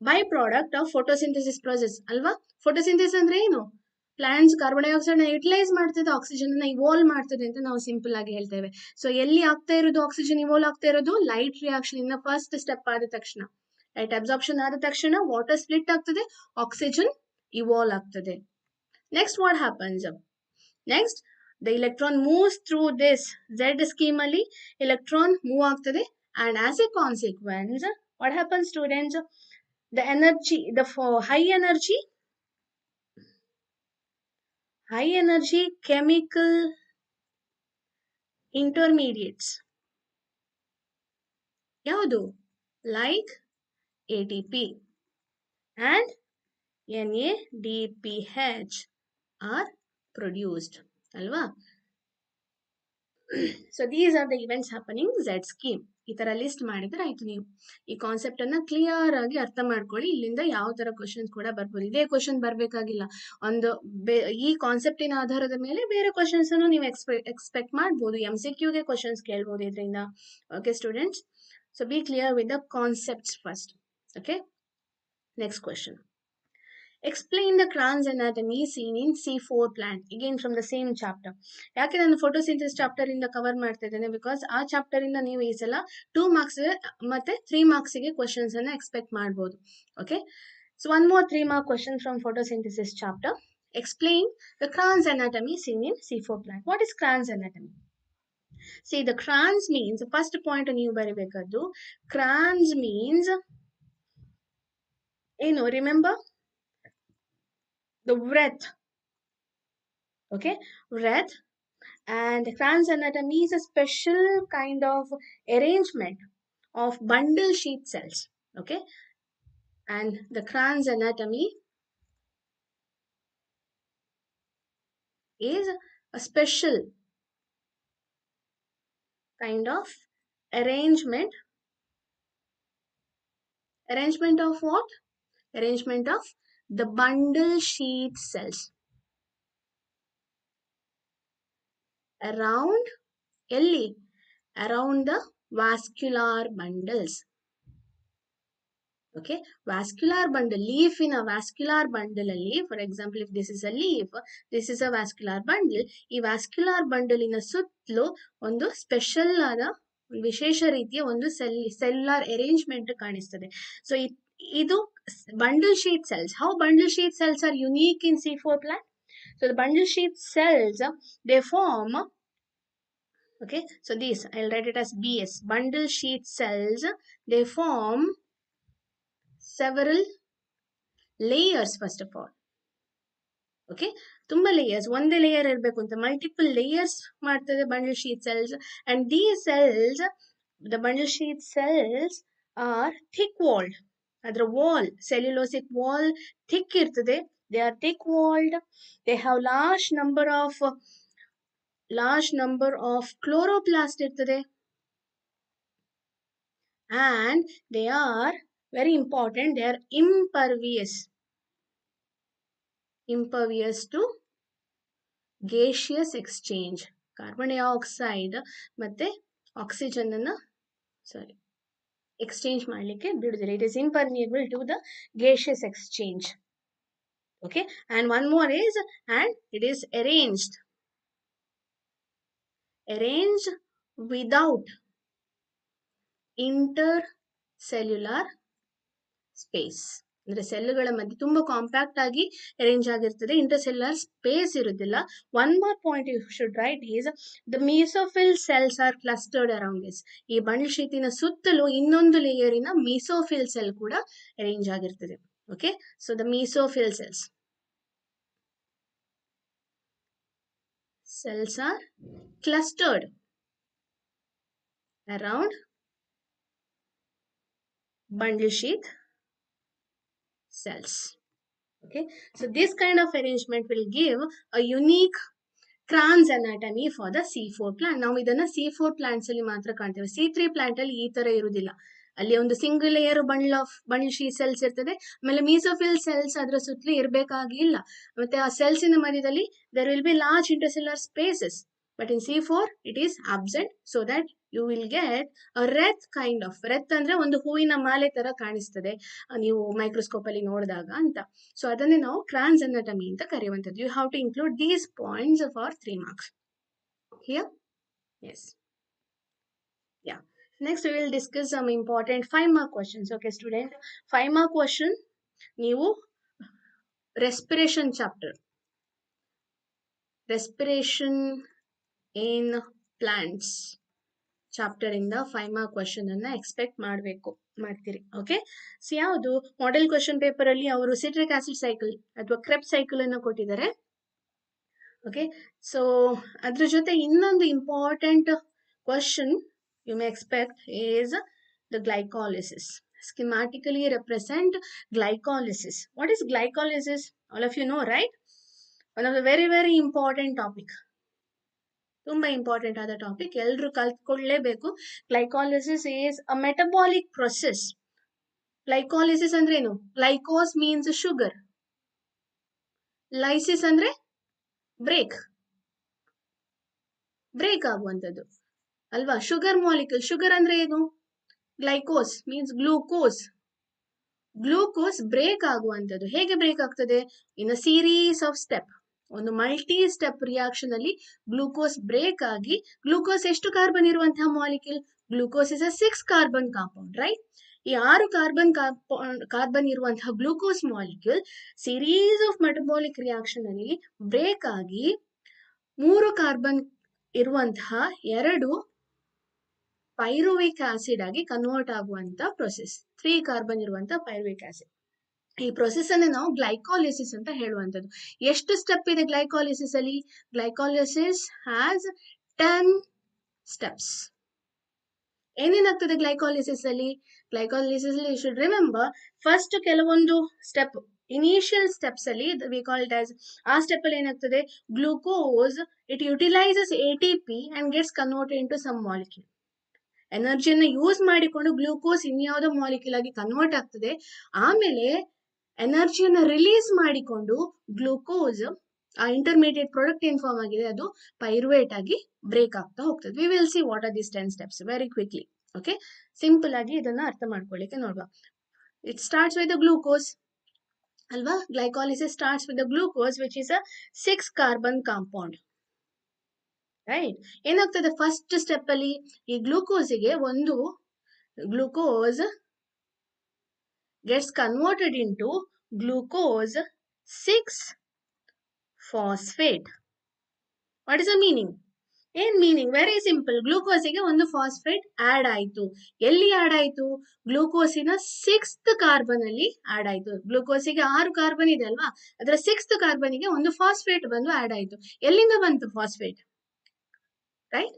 byproduct of photosynthesis process. ಅಲ್ವಾ? photosynthesis ಅಂದ್ರೆ ಏನು? Plants carbon dioxide ನ utilise ಮಾಡ್ತದೆ, oxygen ನ evolve ಮಾಡ್ತದೆ ಅಂತ ನಾವು ಸಿಂಪಲ್ ಆಗಿ ಹೇಳ್ತೇವೆ. ಸೊ ಎಲ್ಲಿ ಆಗ್ತಾ ಇರೋದು ಆಕ್ಸಿಜನ್ ಇವಾಲ್ವ್ ಆಗ್ತಾ ಇರೋದು? ಲೈಟ್ ರಿಯಾಕ್ಷನ್ ಇಂದ ಫಸ್ಟ್ ಸ್ಟೆಪ್ ಆದ ತಕ್ಷಣ, ಲೈಟ್ ಅಬ್ಸಾರ್ಪ್ಷನ್ ಆದ ತಕ್ಷಣ ವಾಟರ್ ಸ್ಪ್ಲಿಟ್ ಆಗ್ತದೆ, ಆಕ್ಸಿಜನ್ evolve ಆಗ್ತದೆ. Next what happens? Next the electron moves through this Z scheme ಅಲ್ಲಿ electron move ಆಗ್ತದೆ, and as a consequence what happens students? The energy, the high energy chemical intermediates ಯಾವುದು? Like ATP and NADPH are produced. Alva? So these are the events happening Z scheme. ಈ ತರ list ಮಾಡಿದ್ರೆ ಆಯ್ತು. ನೀವು ಈ concept ಅನ್ನ clear ಆಗಿ ಅರ್ಥ ಮಾಡ್ಕೊಳ್ಳಿ. ಇಲ್ಲಿಂದ ಯಾವ ತರ ಕ್ವಶನ್ಸ್ ಕೂಡ ಬರ್ಬೋದು. ಇದೇ ಕ್ವಶನ್ ಬರ್ಬೇಕಾಗಿಲ್ಲ, ಒಂದು ಈ ಕಾನ್ಸೆಪ್ಟಿನ ಆಧಾರದ ಮೇಲೆ ಬೇರೆ ಕ್ವಶನ್ಸ್ ಅನ್ನು ನೀವು ಎಕ್ಸ್ಪೆಕ್ಟ್ ಮಾಡ್ಬೋದು. MCQ ಗೆ ಕ್ವಶನ್ಸ್ ಕೇಳ್ಬೋದು ಇದರಿಂದ. Okay students? So B clear with the concepts first. Okay, next question. Explain the Kranz anatomy seen in C4 plant. Again from the same chapter. ಯಾಕೆ ನಾನು ಫೋಟೋಸಿಂಥಸಿಸ್ ಚಾಪ್ಟರ್ ಇಂದ cover ಮಾಡ್ತಾ ಇದ್ದೇನೆ? Because ಆ chapter ಇಂದ ನೀವು ಈ ಸಲ 2 marks ಮತ್ತೆ 3 marks ಗೆ ಕ್ವಶನ್ಸ್ ಅನ್ನ ಎಕ್ಸ್ಪೆಕ್ಟ್ ಮಾಡಬಹುದು. Okay, so one more 3 mark question from photosynthesis chapter. Explain the Kranz anatomy seen in C4 plant. What is Kranz anatomy? See, the Kranz means, first point ನೀವು ಬರಿಬೇಕದ್ದು, Kranz means ಏನು? Remember the wreath. Okay, wreath. And Kranz anatomy is a special kind of arrangement of bundle sheath cells. Okay, and the Kranz anatomy is a special kind of arrangement of what? Arrangement of the bundle sheath cells around ಎಲ್ಲಿ? Around the vascular bundles. Okay, vascular bundle, leaf in a vascular bundle ಅಲ್ಲಿ, for example if this is a leaf, this is a vascular bundle. ಈ vascular bundle ಇನ ಸುತ್ತಲೂ ಒಂದು special ಆದ ವಿಶೇಷ ರೀತಿಯ ಒಂದು ಸೆಲ್ಯುಲರ್ ಅರೇಂಜ್ಮೆಂಟ್ ಕಾಣಿಸ್ತದೆ. ಸೊ ಇದು bundle sheath cells. How bundle sheath cells are unique in C4 plant? So the bundle sheath cells, they form, okay, so these I'll write it as BS. Bundle sheath cells, they form several layers first of all. Okay, ತುಂಬಾ layers, ಒಂದೇ layer ಇರಬೇಕು ಅಂತ multiple layers ಮಾಡ್ತದೆ bundle sheath cells. And these cells, the bundle sheath cells are thick walled. ಅದರ wall, ಸೆಲ್ಯುಲೋಸಿಕ್ wall thick ಇರ್ತದೆ. They are thick ವಾಲ್ಡ್. They have large number of chloroplast ಇರ್ತದೆ. and they are very important, they are impervious to gaseous exchange. Carbon dioxide ಮತ್ತೆ oxygen ಅನ್ನ sorry exchange ಮಾಡಲಿಕ್ಕೆ ಬಿಡುದಿಲ್ಲ. It is impermeable to the gaseous exchange. Okay, and one more is, and it is arranged without intercellular space. ಅಂದ್ರೆ ಸೆಲ್ಗಳ ಮಧ್ಯೆ ತುಂಬಾ compact ಆಗಿ arrange ಆಗಿರ್ತದೆ, intercellular space ಇರುವುದಿಲ್ಲ. One more point you should write is the mesophyll cells are clustered around this. ಈ ಬಂಡ್ಶೀತಿನ ಸುತ್ತಲೂ ಇನ್ನೊಂದು ಲೇಯರಿನ ಮೀಸೋಫಿಲ್ ಸೆಲ್ ಕೂಡ ಅರೇಂಜ್ ಆಗಿರ್ತದೆ. Okay, so the mesophyll cells are clustered around bundle sheath cells. Okay, so this kind of arrangement will give a unique Kranz anatomy for the C4 plant. ನಾವು ಇದನ್ನ C4 plants ಅಲ್ಲಿ ಮಾತ್ರ ಕಾಣ್ತೇವೆ. C3 plant ಅಲ್ಲಿ ಈ ತರ ಇರುವುದಿಲ್ಲ. ಅಲ್ಲಿ ಒಂದು single layer bundle sheet cells ಇರ್ತದೆ, ಆಮೇಲೆ ಮೀಸೋಫಿಲ್ ಸೆಲ್ಸ್ ಅದರ ಸುತ್ತಲೂ ಇರಬೇಕಾಗಿಲ್ಲ. ಮತ್ತೆ ಆ ಸೆಲ್ಸಿನ ಮಧ್ಯದಲ್ಲಿ there will be large intercellular spaces. But in C4 it is absent, so that you will get a wreath kind of. wreath ಅಂದ್ರೆ ಒಂದು ಹೂವಿನ ಮಾಲೆ ತರ ಕಾಣಿಸ್ತದೆ ನೀವು ಮೈಕ್ರೋಸ್ಕೋಪ್ ಅಲ್ಲಿ ನೋಡಿದಾಗ ಅಂತ. ಸೊ ಅದನ್ನೇ ನಾವು ಕ್ರಾನ್ಸ್ ಅನಾಟಮಿ ಅಂತ ಕರೆಯುವಂಥದ್ದು. You have to include these points for 3 marks. Here? Yes. Yeah. Next we will discuss some important 5 mark questions. Okay student, 5 mark question ನೀವು respiration chapter, respiration in plants chapter ಇಂದ 5 mark question ಅನ್ನ expect ಮಾಡ್ತೀರಿ. Okay, so ಯಾವುದು model question paper ಅಲ್ಲಿ ಅವರು citric acid cycle ಅಥವಾ ಕ್ರೆಬ್ cycle ಅನ್ನು ಕೊಟ್ಟಿದ್ದಾರೆ. ಓಕೆ, ಸೊ ಅದ್ರ ಜೊತೆ ಇನ್ನೊಂದು important question you may expect is the glycolysis. Schematically represent glycolysis. What is glycolysis? All of you know, right? One of the very, very important topic. ತುಂಬಾ important ಆದ topic, ಎಲ್ಲರೂ ಕಲ್ತ್ಕೊಳ್ಳೇಬೇಕು. Glycolysis is a metabolic process. Glycolysis ಅಂದ್ರೆ ಏನು? Glycose means sugar, lysis ಅಂದ್ರೆ break ಆಗುವಂಥದ್ದು ಅಲ್ವಾ? Sugar molecule, sugar ಅಂದ್ರೆ ಏನು? ಗ್ಲೈಕೋಸ್ ಮೀನ್ಸ್ ಗ್ಲೂಕೋಸ್ ಬ್ರೇಕ್ ಆಗುವಂಥದ್ದು. ಹೇಗೆ ಬ್ರೇಕ್ ಆಗ್ತದೆ? ಇನ್ ಅ ಸೀರೀಸ್ ಆಫ್ ಸ್ಟೆಪ್, ಒಂದು ಮಲ್ಟಿ ಸ್ಟೆಪ್ ರಿಯಾಕ್ಷನ್ ಅಲ್ಲಿ ಗ್ಲೂಕೋಸ್ ಬ್ರೇಕ್ ಆಗಿ, ಗ್ಲೂಕೋಸ್ ಎಷ್ಟು ಕಾರ್ಬನ್ ಇರುವಂತಹ molecule? Glucose is a 6 carbon compound, right? ಈ 6 ಕಾರ್ಬನ್ ಇರುವಂತಹ glucose molecule series of metabolic reaction ಅಲ್ಲಿ ಬ್ರೇಕ್ ಆಗಿ 3 ಕಾರ್ಬನ್ ಇರುವಂತಹ 2 ಪೈರುವಿಕ್ ಆಸಿಡ್ ಆಗಿ ಕನ್ವರ್ಟ್ ಆಗುವಂತ ಪ್ರೊಸೆಸ್. 3 ಕಾರ್ಬನ್ ಇರುವಂತಹ ಪೈರುವಿಕ್ ಆಸಿಡ್. ಈ ಪ್ರೊಸೆಸ್ ಅನ್ನು ನಾವು ಗ್ಲೈಕಾಲಿಸಿಸ್ ಅಂತ ಹೇಳುವಂಥದ್ದು. ಎಷ್ಟು ಸ್ಟೆಪ್ ಇದೆ ಗ್ಲೈಕಾಲಿಸಿಸ್ ಅಲ್ಲಿ? Glycolysis has 10 steps. ಏನೇನಾಗ್ತದೆ ಗ್ಲೈಕಾಲಿಸಿಸ್ ಅಲ್ಲಿ? ಗ್ಲೈಕಾಲಿಸಿಸ್ ಅಲ್ಲಿ ಯು ಶುಡ್ ರಿಮೆಂಬರ್, ಫಸ್ಟ್ ಕೆಲವೊಂದು ಸ್ಟೆಪ್, ಇನಿಷಿಯಲ್ ಸ್ಟೆಪ್ಸ್ ಅಲ್ಲಿ ವಿ ಕಾಲ್ ಇಟ್ ಆಸ್, ಆ ಸ್ಟೆಪ್ ಅಲ್ಲಿ ಏನಾಗ್ತದೆ? Glucose it utilises ATP and gets converted into some molecule. ಎನರ್ಜಿಯನ್ನು ಯೂಸ್ ಮಾಡಿಕೊಂಡು ಗ್ಲೂಕೋಸ್ ಇನ್ಯಾವುದೋ ಮಾಲಿಕ್ಯೂಲ್ ಆಗಿ ಕನ್ವರ್ಟ್ ಆಗ್ತದೆ. ಆಮೇಲೆ ಎನರ್ಜಿಯನ್ನು ರಿಲೀಸ್ ಮಾಡಿಕೊಂಡು ಗ್ಲೂಕೋಸ್ ಆ ಇಂಟರ್ಮೀಡಿಯೇಟ್ ಪ್ರಾಡಕ್ಟ್ ಏನ್ ಫಾರ್ಮ್ ಆಗಿದೆ ಅದು ಪೈರುವೇಟ್ ಆಗಿ ಬ್ರೇಕ್ ಆಗ್ತಾ ಹೋಗ್ತದೆ. We will see what are these 10 steps very quickly. Okay, simple ಆಗಿ ಇದನ್ನ ಅರ್ಥ ಮಾಡ್ಕೊಳ್ಳಿಕ್ಕೆ ನೋಡುವ. It starts with the glucose ಅಲ್ವಾ? Glycolysis starts with the glucose which is a 6 carbon compound, right? ಏನಾಗ್ತದೆ ಫಸ್ಟ್ ಸ್ಟೆಪ್ ಅಲ್ಲಿ? ಈ ಗ್ಲೂಕೋಸಿಗೆ ಒಂದು glucose gets converted into glucose 6-phosphate. What is the meaning? ಏನ್ ಮೀನಿಂಗ್? Very simple. ಗ್ಲೂಕೋಸಿಗೆ ಒಂದು phosphate add ಆಯ್ತು. ಎಲ್ಲಿ ಆಡ್ ಆಯ್ತು? ಗ್ಲೂಕೋಸಿನ 6th ಕಾರ್ಬನ್ ಅಲ್ಲಿ ಆಡ್ ಆಯ್ತು. ಗ್ಲೂಕೋಸಿಗೆ 6 ಕಾರ್ಬನ್ ಇದೆ ಅಲ್ವಾ, ಅದರ 6th ಕಾರ್ಬನ್ಗೆ ಒಂದು ಫಾಸ್ಫೇಟ್ ಬಂದು ಆಡ್ ಆಯ್ತು. ಎಲ್ಲಿಂದ ಬಂತು ಫಾಸ್ಫೇಟ್? ರೈಟ್,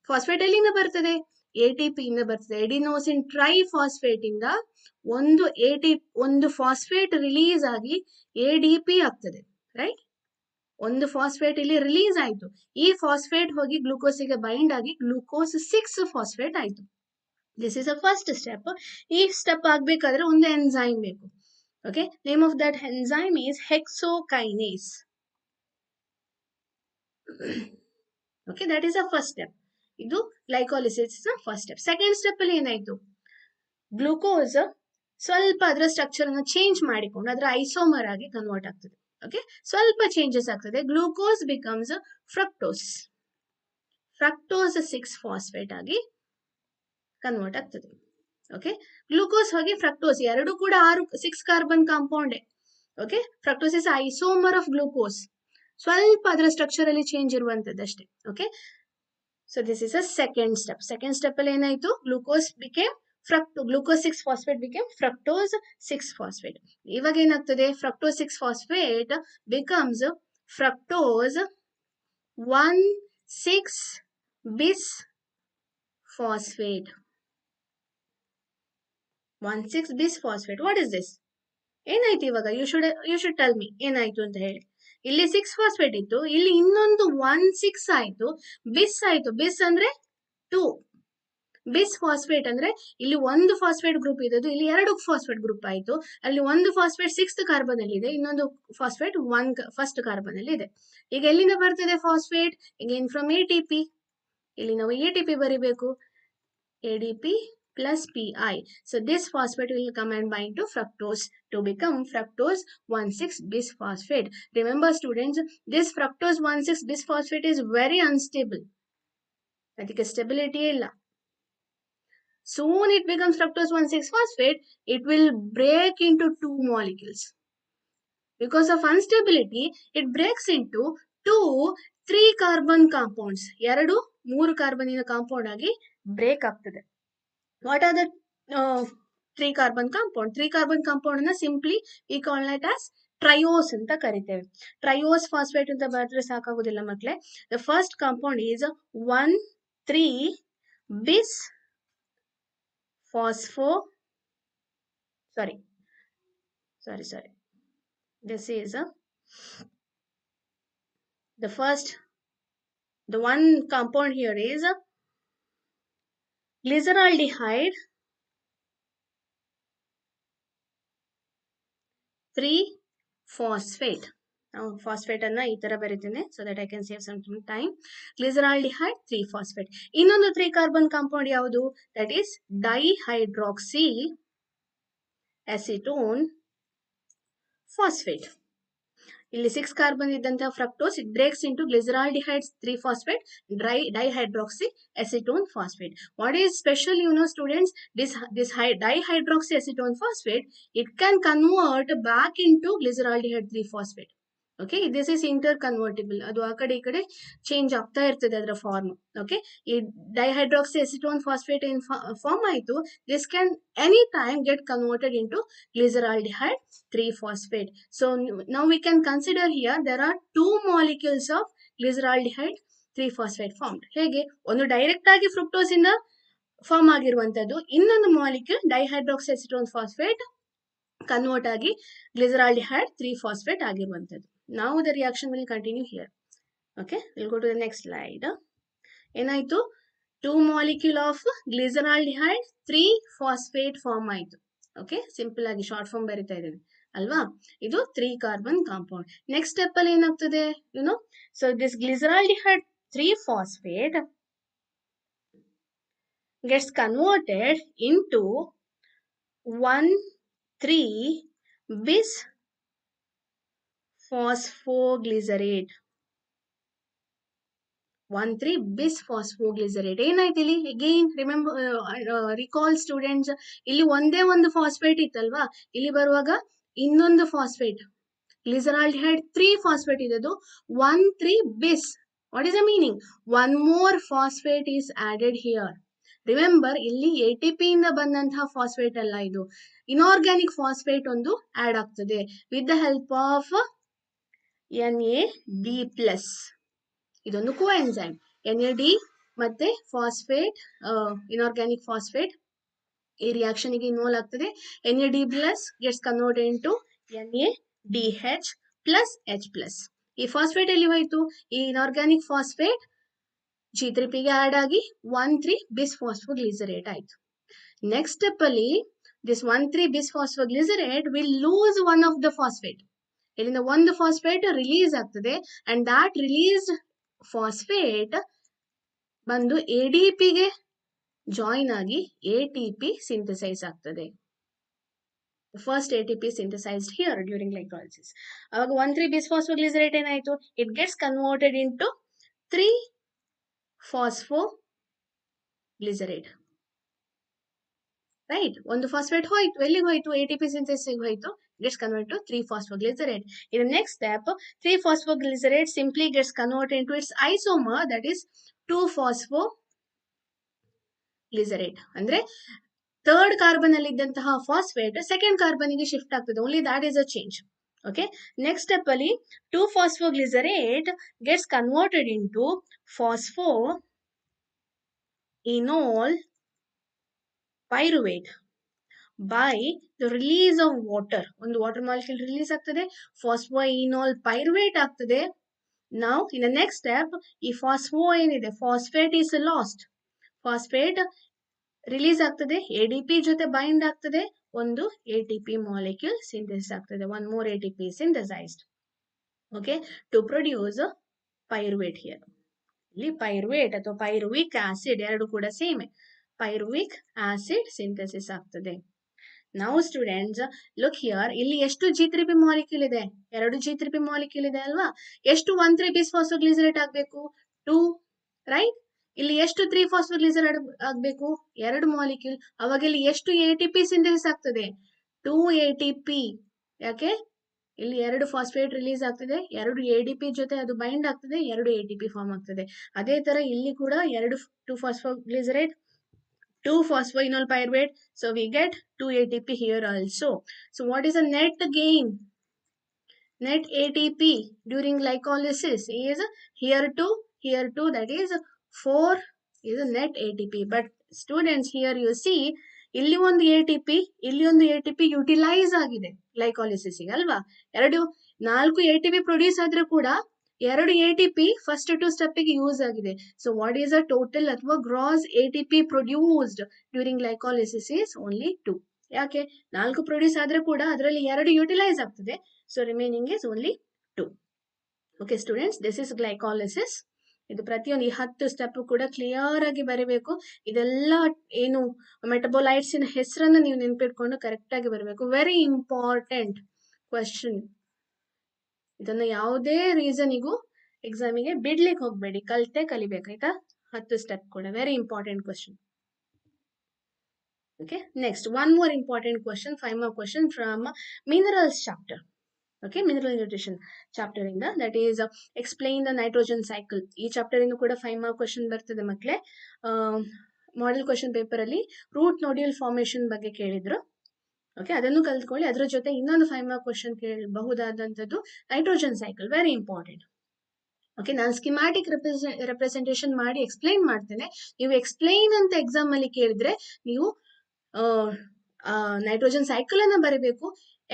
ಫಾಸ್ಫೇಟ್ ಎಲ್ಲಿಂದ ಬರ್ತದೆ? ATP ಇಂದ ಬರ್ತದೆ. ಎಡಿನೋಸಿನ್ ಟ್ರೈಫಾಸ್ಫೇಟ್ ಇಂದ ಒಂದು ಫಾಸ್ಫೇಟ್ ರಿಲೀಸ್ ಆಗಿ ADP ಆಗ್ತದೆ, ರೈಟ್? ಒಂದು ಫಾಸ್ಫೇಟ್ ಇಲ್ಲಿ ರಿಲೀಸ್ ಆಯ್ತು. ಈ ಫಾಸ್ಫೇಟ್ ಹೋಗಿ ಗ್ಲೂಕೋಸಿಗೆ ಬೈಂಡ್ ಆಗಿ ಗ್ಲೂಕೋಸ್ 6 ಫಾಸ್ಫೇಟ್ ಆಯ್ತು. This is a first step. ಈ ಸ್ಟೆಪ್ ಆಗ್ಬೇಕಾದ್ರೆ ಒಂದು ಎನ್ಸೈಮ್ ಬೇಕು. Okay, name of that enzyme is hexokinase. Okay, that is the first step. ಇದು glycolysis first step. Second step ಅಲ್ಲಿ ಏನಾಯ್ತು, ಗ್ಲೂಕೋಸ್ ಸ್ವಲ್ಪ ಅದರ ಸ್ಟ್ರಕ್ಚರ್ ಅನ್ನು ಚೇಂಜ್ ಮಾಡಿಕೊಂಡು ಅದರ ಐಸೋಮರ್ ಆಗಿ ಕನ್ವರ್ಟ್ ಆಗ್ತದೆ. ಓಕೆ, ಸ್ವಲ್ಪ ಚೇಂಜಸ್ ಆಗ್ತದೆ. Glucose becomes fructose. ಫ್ರಕ್ಟೋಸ್ 6-ಫಾಸ್ಫೇಟ್ ಆಗಿ ಕನ್ವರ್ಟ್ ಆಗ್ತದೆ. ಓಕೆ, ಗ್ಲೂಕೋಸ್ ಹೋಗಿ ಫ್ರಕ್ಟೋಸ್ ಎರಡು ಕೂಡ 6 carbon compound. Okay, fructose is isomer of glucose. ಸ್ವಲ್ಪ ಅದರ ಸ್ಟ್ರಕ್ಚರ್ ಅಲ್ಲಿ ಚೇಂಜ್ ಇರುವಂತದ್ದು ಅಷ್ಟೇ. Okay, so this is a second step. Second step ಅಲ್ಲಿ ಏನಾಯ್ತು, glucose became glucose six phosphate became fructose six phosphate. ಇವಾಗ ಏನಾಗ್ತದೆ, fructose six phosphate becomes fructose 1,6-bis phosphate. 1,6-bis phosphate. What is this? ಏನಾಯ್ತು ಇವಾಗ? ಯು ಶುಡ್ ಟೆಲ್ ಮಿ ಏನಾಯ್ತು ಅಂತ ಹೇಳಿ. ಇಲ್ಲಿ 6-ಫಾಸ್ಫೇಟ್ ಇತ್ತು, ಇಲ್ಲಿ ಇನ್ನೊಂದು 1,6 ಆಯ್ತು, ಬಿಸ್ ಆಯ್ತು. ಬಿಸ್ ಅಂದ್ರೆ 2. ಬಿಸ್ ಫಾಸ್ಫೇಟ್ ಅಂದ್ರೆ ಇಲ್ಲಿ ಒಂದು ಫಾಸ್ಫೇಟ್ ಗ್ರೂಪ್ ಇದ್ದದ್ದು ಇಲ್ಲಿ 2 ಫಾಸ್ಫೇಟ್ ಗ್ರೂಪ್ ಆಯ್ತು. ಅಲ್ಲಿ ಒಂದು ಫಾಸ್ಫೇಟ್ 6th ಕಾರ್ಬನ್ ಅಲ್ಲಿ ಇದೆ, ಇನ್ನೊಂದು ಫಾಸ್ಫೇಟ್ 1st ಕಾರ್ಬನ್ ಅಲ್ಲಿ ಇದೆ. ಈಗ ಎಲ್ಲಿಂದ ಬರ್ತದೆ ಫಾಸ್ಫೇಟ್? Again from ATP. ಇಲ್ಲಿ ನಾವು ATP ಬರಿಬೇಕು, ADP plus PI. So this phosphate will come and bind to fructose to become fructose 1,6-bis phosphate. Remember students, this fructose 1,6-bis phosphate is very unstable. ಅದಕ್ಕೆ stability ಇಲ್ಲ. Soon it becomes fructose 1,6-phosphate. It will break into 2 molecules. Because of instability, it breaks into 2 3-carbon compounds. 2 3 ಕಾರ್ಬನಿನ compound ಆಗಿ break ಆಗ್ತದೆ. What are the 3-carbon compound? 3-carbon compound ಅನ್ನ simply we call it as ಟ್ರಯೋಸ್ ಅಂತ ಕರಿತೇವೆ. ಟ್ರಯೋಸ್ phosphate ಅಂತ ಬರೆದ್ರೆ ಸಾಕಾಗುದಿಲ್ಲ ಮಕ್ಕಳೇ. The first compound is 1,3-bis phospho. Sorry. This is the one compound here is glyceraldehyde 3-phosphate. ನಾವು phosphate ಅನ್ನ ಈ ತರ ಬರೀತೇನೆ so that I can save some time. Glyceraldehyde 3-phosphate. ಇನ್ನೊಂದು 3-carbon compound ಯಾವುದು? That is dihydroxy acetone phosphate. ಇಲ್ಲಿ 6 carbon ಇದ್ದಂತಹ fructose it breaks into glyceraldehyde 3-phosphate dihydroxy acetone phosphate. What is special, you know students, this dihydroxy acetone phosphate, it can convert back into glyceraldehyde 3-phosphate. Okay, this is interconvertible. ಅದು ಆ ಕಡೆ ಈ ಕಡೆ change ಆಗ್ತಾ ಇರ್ತದೆ ಅದರ form. Okay, ಈ dihydroxy acetone phosphate ಏನ್ ಫಾರ್ಮ್ ಆಯ್ತು, this can any time get converted into glyceraldehyde 3-phosphate. So now we can consider here there are 2 molecules of glyceraldehyde 3-phosphate formed. ಹೇಗೆ? ಒಂದು ಡೈರೆಕ್ಟ್ ಆಗಿ ಫ್ರಕ್ಟೋಸ್ ಇಂದ ಫಾರ್ಮ್ ಆಗಿರುವಂತದ್ದು, ಇನ್ನೊಂದು molecule ಡೈಹೈಡ್ರಾಕ್ಸಿ acetone phosphate convert ಆಗಿ ಗ್ಲಿಸರಾಲ್ಡಿಹೈಡ್ 3-phosphate ಆಗಿರುವಂತದ್ದು. Now the reaction will continue here. Okay, we'll go to the next slide. ಏನಾಯ್ತು? 2 molecule of glyceraldehyde 3-phosphate form ಆಯ್ತು. ಓಕೆ, ಸಿಂಪಲ್ ಆಗಿ ಶಾರ್ಟ್ ಫಾರ್ಮ್ ಬರಿತಾ ಇದ್ದೇನೆ ಅಲ್ವಾ? ಇದು 3-carbon compound. ನೆಕ್ಸ್ಟ್ ಸ್ಟೆಪ್ ಅಲ್ಲಿ ಏನಾಗ್ತದೆ, so this glyceraldehyde 3-phosphate gets converted into 1,3-bis phosphoglycerate. 1,3-bis phosphoglycerate. ಏನಾಯ್ತು ಇಲ್ಲಿ? ಅಗೇನ್ ರಿಕಾಲ್ ಸ್ಟೂಡೆಂಟ್ಸ್, ಇಲ್ಲಿ ಒಂದೇ ಒಂದು ಫಾಸ್ಫೇಟ್ ಇತ್ತಲ್ವಾ, ಇಲ್ಲಿ ಬರುವಾಗ ಇನ್ನೊಂದು ಫಾಸ್ಫೇಟ್ ಗ್ಲಿಸರಾಲ್ಡಿಹೈಡ್ 3-phosphate ಇದ್ದದ್ದು 1,3-bis. What is the meaning? One more phosphate is added here. Remember, ಇಲ್ಲಿ ATP ಇಂದ ಬಂದಂತಹ ಫಾಸ್ಫೇಟ್ ಅಲ್ಲ, ಇದು ಇನ್ಆರ್ಗ್ಯಾನಿಕ್ ಫಾಸ್ಫೇಟ್ ಒಂದು ಆಡ್ ಆಗ್ತದೆ with the help of NAD+. ಇದೊಂದು ಕೋಎನ್ಸೈಮ್. NAD ಮತ್ತೆ ಫಾಸ್ಫೇಟ್, ಇನ್ಆರ್ಗ್ಯಾನಿಕ್ ಫಾಸ್ಫೇಟ್ ಈ ರಿಯಾಕ್ಷನ್ ಗೆ ಇನ್ವಾಲ್ವ್ ಆಗ್ತದೆ. NAD+ gets converted into NADH plus H+. ಈ ಫಾಸ್ಫೇಟ್ ಎಲ್ಲಿ ಹೋಯ್ತು? ಈ ಇನ್ಆರ್ಗ್ಯಾನಿಕ್ ಫಾಸ್ಫೇಟ್ G3P ಗೆ ಆಡ್ ಆಗಿ 1,3-bis phosphoglycerate ಆಯ್ತು. ನೆಕ್ಸ್ಟ್ ಸ್ಟೆಪ್ ಅಲ್ಲಿ this 1,3-bis phosphoglycerate will lose one of the phosphate. ಇಲ್ಲಿಂದ ಒಂದು ಫಾಸ್ಫೇಟ್ ರಿಲೀಸ್ ಆಗ್ತದೆ, ಅಂಡ್ ದಾಟ್ ರಿಲೀಸ್ಡ್ ಫಾಸ್ಫೇಟ್ ಬಂದು ADPಗೆ ಜಾಯಿನ್ ಆಗಿ ATP ಸಿಂಥಸೈಸ್ ಆಗ್ತದೆ. First ATP synthesized here during glycolysis. ಅವಾಗ 1,3-bisphosphoglycerate ಏನಾಯ್ತು? It gets converted into 3-phosphoglycerate. Right? ಒಂದು phosphate ಹೋಯ್ತು, ಎಲ್ಲಿಗೆ ಹೋಯ್ತು? ATP synthesis ಹೋಯ್ತು. Gets converted to 3-phosphoglycerate. In the next step, 3-phosphoglycerate simply gets converted into its isomer, that is 2-phosphoglycerate. ಅಂದ್ರೆ third carbon ಅಲ್ಲಿ ಇದ್ದಂತಹ ಫಾಸ್ಫೇಟ್ ಸೆಕೆಂಡ್ ಕಾರ್ಬನ್ ಗೆ shift ಆಗ್ತದೆ. Only that is a change. Okay, next step ಅಲ್ಲಿ 2-phosphoglycerate gets converted into phosphoenol pyruvate by the release of water. ಒಂದು water molecule release ಆಗ್ತದೆ, phosphoenol pyruvate ಆಗ್ತದೆ. Now in the next step, ಈ ಏನಿದೆ phosphate is lost. Phosphate release ಆಗ್ತದೆ, ADP ಜೊತೆ bind ಆಗ್ತದೆ, ಒಂದು ATP ಮಾಲಿಕ್ಯೂಲ್ ಸಿಂಥೆಸಿಸ್ ಆಗ್ತದೆ. One more ATP synthesised. Okay, to produce pyruvate here. ಇಲ್ಲಿ ಪೈರುವೇಟ್ ಅಥವಾ ಪೈರುವಿಕ್ ಆಸಿಡ್ ಎರಡು ಕೂಡ ಸೇಮ್. ಪೈರುವಿಕ್ ಆಸಿಡ್ ಸಿಂಥೆಸಿಸ್ ಆಗ್ತದೆ. ನಾವು ಸ್ಟೂಡೆಂಟ್ಸ್ ಲುಕ್ ಹಿಯರ್, ಇಲ್ಲಿ ಎಷ್ಟು G3P ಮಾಲಿಕ್ಯೂಲ್ ಇದೆ? 2 G3P ಮಾಲಿಕ್ಯೂಲ್ ಇದೆ ಅಲ್ವಾ? ಎಷ್ಟು 1,3-bisphosphoglycerate ಆಗಬೇಕು? 2, ರೈಟ್? ಇಲ್ಲಿ ಎಷ್ಟು 3-phosphoglycerate ಆಗಬೇಕು? 2 ಮಾಲಿಕ್ಯೂಲ್. ಅವಾಗ ಇಲ್ಲಿ ಎಷ್ಟು ATP ಸಿಂಥೆಸಿಸ್ ಆಗ್ತದೆ? 2 ATP. ಯಾಕೆ? ಇಲ್ಲಿ 2 ಫಾಸ್ಫೇಟ್ ರಿಲೀಸ್ ಆಗ್ತದೆ, 2 ADP ಜೊತೆ ಅದು ಬೈಂಡ್ ಆಗ್ತದೆ, 2 ATP ಫಾರ್ಮ್ ಆಗ್ತದೆ. ಅದೇ ತರ ಇಲ್ಲಿ ಕೂಡ 2-phosphoglycerate, 2-phosphoenol pyruvate. So we get 2 ATP here also. So what is the net gain? Net ATP during glycolysis is here 2, that is 4 is a net ATP. But students, here you see, ಇಲ್ಲಿ ಒಂದು ATP, ಇಲ್ಲಿ ಒಂದು ATP utilise ಆಗಿದೆ glycolysis ಅಲ್ವಾ? 4 ATP produce ಆದ್ರೂ ಕೂಡ 2 ATP first 2 step ಗೆ use ಆಗಿದೆ. So what is a total ಅಥವಾ gross ATP produced during glycolysis is only 2. ಯಾಕೆ? 4 ಪ್ರೊಡ್ಯೂಸ್ ಆದ್ರೂ ಕೂಡ ಅದರಲ್ಲಿ 2 ಯುಟಿಲೈಸ್ ಆಗ್ತದೆ. So remaining is only 2. Okay students, this is glycolysis. ಇದು ಪ್ರತಿಯೊಂದು ಈ 10 ಸ್ಟೆಪ್ ಕೂಡ ಕ್ಲಿಯರ್ ಆಗಿ ಬರೀಬೇಕು. ಇದೆಲ್ಲ ಏನು ಮೆಟಬೊಲೈಟ್ಸ್ ಇನ ಹೆಸರನ್ನು ನೀವು ನೆನ್ಪಿಟ್ಕೊಂಡು ಕರೆಕ್ಟ್ ಆಗಿ ಬರಬೇಕು. Very important question. ಇದನ್ನ ಯಾವುದೇ ರೀಸನಿಗೂ ಎಕ್ಸಾಮಿಗೆ ಬಿಡ್ಲಿಕ್ಕೆ ಹೋಗ್ಬೇಡಿ, ಕಲಿಬೇಕಾಯ್ತಾ? 10 ಸ್ಟೆಪ್ ಕೂಡ very important question. Okay, next one more important question, 5 more question from minerals chapter. Okay, mineral nutrition chapter ಇಂದ, that is explain the nitrogen cycle. ಈ ಚಾಪ್ಟರ್ ಇಂದ ಕೂಡ 5 more question ಬರ್ತದೆ ಮಕ್ಕಳೇ. ಮಾಡೆಲ್ ಕ್ವಶನ್ ಪೇಪರ್ ಅಲ್ಲಿ root ನೋಡ್ಯೂಲ್ formation ಬಗ್ಗೆ ಕೇಳಿದ್ರು. Okay, ಅದನ್ನು ಕಲ್ತ್ಕೊಳ್ಳಿ. ಅದರ ಜೊತೆ ಇನ್ನೊಂದು 5 more question ಕೇಳಬಹುದಾದಂಥದ್ದು nitrogen cycle, very important. Okay, ನಾನು ಸ್ಕಿಮ್ಯಾಟಿಕ್ ರೆಪ್ರೆಸೆಂಟೇಷನ್ ಮಾಡಿ ಎಕ್ಸ್ಪ್ಲೈನ್ ಮಾಡ್ತೇನೆ. ನೀವು ಎಕ್ಸ್ಪ್ಲೈನ್ ಅಂತ ಎಕ್ಸಾಮ್ ಅಲ್ಲಿ ಕೇಳಿದ್ರೆ ನೀವು ನೈಟ್ರೋಜನ್ ಸೈಕಲ್ ಅನ್ನ ಬರಿಬೇಕು.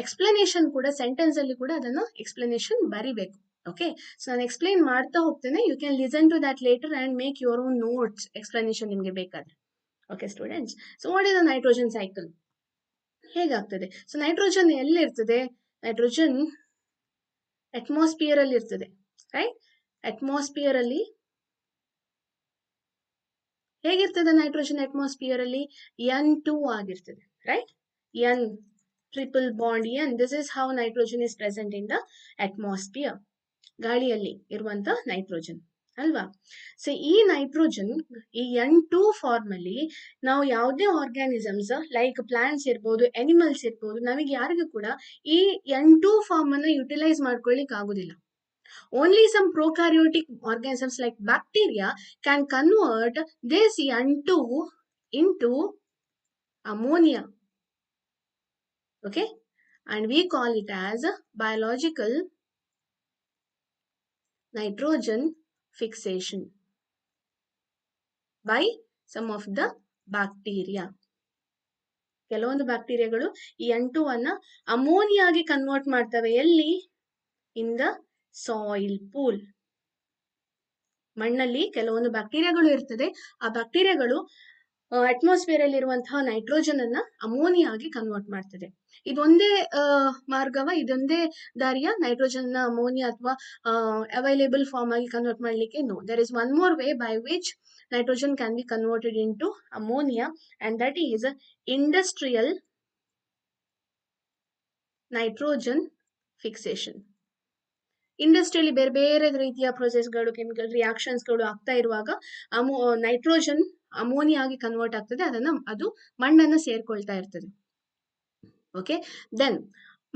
ಎಕ್ಸ್ಪ್ಲನೇಷನ್ ಕೂಡ ಸೆಂಟೆನ್ಸ್ ಅಲ್ಲಿ ಕೂಡ ಅದನ್ನ ಎಕ್ಸ್ಪ್ಲನೇಷನ್ ಬರಿಬೇಕು. ಓಕೆ, ಸೊ ನಾನು ಎಕ್ಸ್ಪ್ಲೈನ್ ಮಾಡ್ತಾ ಹೋಗ್ತೇನೆ. You can listen to that later and make your own notes, explanation ನಿಮ್ಗೆ ಬೇಕಾದ್ರೆ. Okay students, so what is the nitrogen cycle? ಹೇಗಾಗ್ತದೆ? ಸೊ ನೈಟ್ರೋಜನ್ ಎಲ್ಲಿರ್ತದೆ? ನೈಟ್ರೋಜನ್ ಅಟ್ಮಾಸ್ಫಿಯರ್ ಅಲ್ಲಿ ಇರ್ತದೆ, ರೈಟ್? ಅಟ್ಮಾಸ್ಫಿಯರ್ ಅಲ್ಲಿ ಹೇಗಿರ್ತದೆ ನೈಟ್ರೋಜನ್? ಅಟ್ಮಾಸ್ಫಿಯರ್ ಅಲ್ಲಿ N2 ಆಗಿರ್ತದೆ, right? N triple bond N. This is how nitrogen is present in the atmosphere. ಗಾಳಿಯಲ್ಲಿ ಇರುವಂತ ನೈಟ್ರೋಜನ್ ಅಲ್ವಾ? ಸೊ ಈ ನೈಟ್ರೋಜನ್, ಈ N2 ಫಾರ್ಮ್ ಅಲ್ಲಿ ನಾವು ಯಾವುದೇ ಆರ್ಗ್ಯಾನಿಸಮ್ಸ್ ಲೈಕ್ ಪ್ಲಾಂಟ್ಸ್ ಇರ್ಬೋದು, ಅನಿಮಲ್ಸ್ ಇರ್ಬೋದು, ನಮಗೆ ಯಾರಿಗೂ ಕೂಡ ಈ N2 ಫಾರ್ಮ್ ಅನ್ನ ಯುಟಿಲೈಸ್ ಮಾಡ್ಕೊಳ್ಳಿಕ್ ಆಗುದಿಲ್ಲ. Only some prokaryotic organisms like bacteria can convert this N2 into ammonia. Okay, and we call it as biological nitrogen fixation by some of the bacteria. ಕೆಲವೊಂದು ಬ್ಯಾಕ್ಟೀರಿಯಾಗಳು ಈ N2 ಅನ್ನ ಅಮೋನಿಯಾಗಿ ಕನ್ವರ್ಟ್ ಮಾಡ್ತವೆ. ಎಲ್ಲಿ? In the soil pool. ಮಣ್ಣಲ್ಲಿ ಕೆಲವೊಂದು ಬ್ಯಾಕ್ಟೀರಿಯಾಗಳು ಇರ್ತದೆ. ಆ ಬ್ಯಾಕ್ಟೀರಿಯಾಗಳು ಅಟ್ಮಾಸ್ಫಿಯರ್ ಅಲ್ಲಿರುವಂತಹ ನೈಟ್ರೋಜನ್ ಅನ್ನ ಅಮೋನಿಯಾಗಿ ಕನ್ವರ್ಟ್ ಮಾಡ್ತದೆ. ಇದೊಂದೇ ಮಾರ್ಗವ, ಇದೊಂದೇ ದಾರಿಯ ನೈಟ್ರೋಜನ್ ನ ಅಮೋನಿಯಾ ಅಥವಾ ಅವೈಲೇಬಲ್ ಫಾರ್ಮ್ ಆಗಿ ಕನ್ವರ್ಟ್ ಮಾಡ್ಲಿಕ್ಕೆ? No, there is one more way by which nitrogen can be converted into ammonia, and that is industrial nitrogen fixation. ಇಂಡಸ್ಟ್ರಿಯಲ್ಲಿ ಬೇರೆ ಬೇರೆ ರೀತಿಯ ಪ್ರೊಸೆಸ್ಗಳು, ಕೆಮಿಕಲ್ ರಿಯಾಕ್ಷನ್ಸ್ಗಳು ಆಗ್ತಾ ಇರುವಾಗ ನೈಟ್ರೋಜನ್ ಅಮೋನಿಯಾ ಆಗಿ ಕನ್ವರ್ಟ್ ಆಗ್ತದೆ, ಅದು ಮಣ್ಣನ್ನು ಸೇರ್ಕೊಳ್ತಾ ಇರ್ತದೆ. ಓಕೆ, ದೆನ್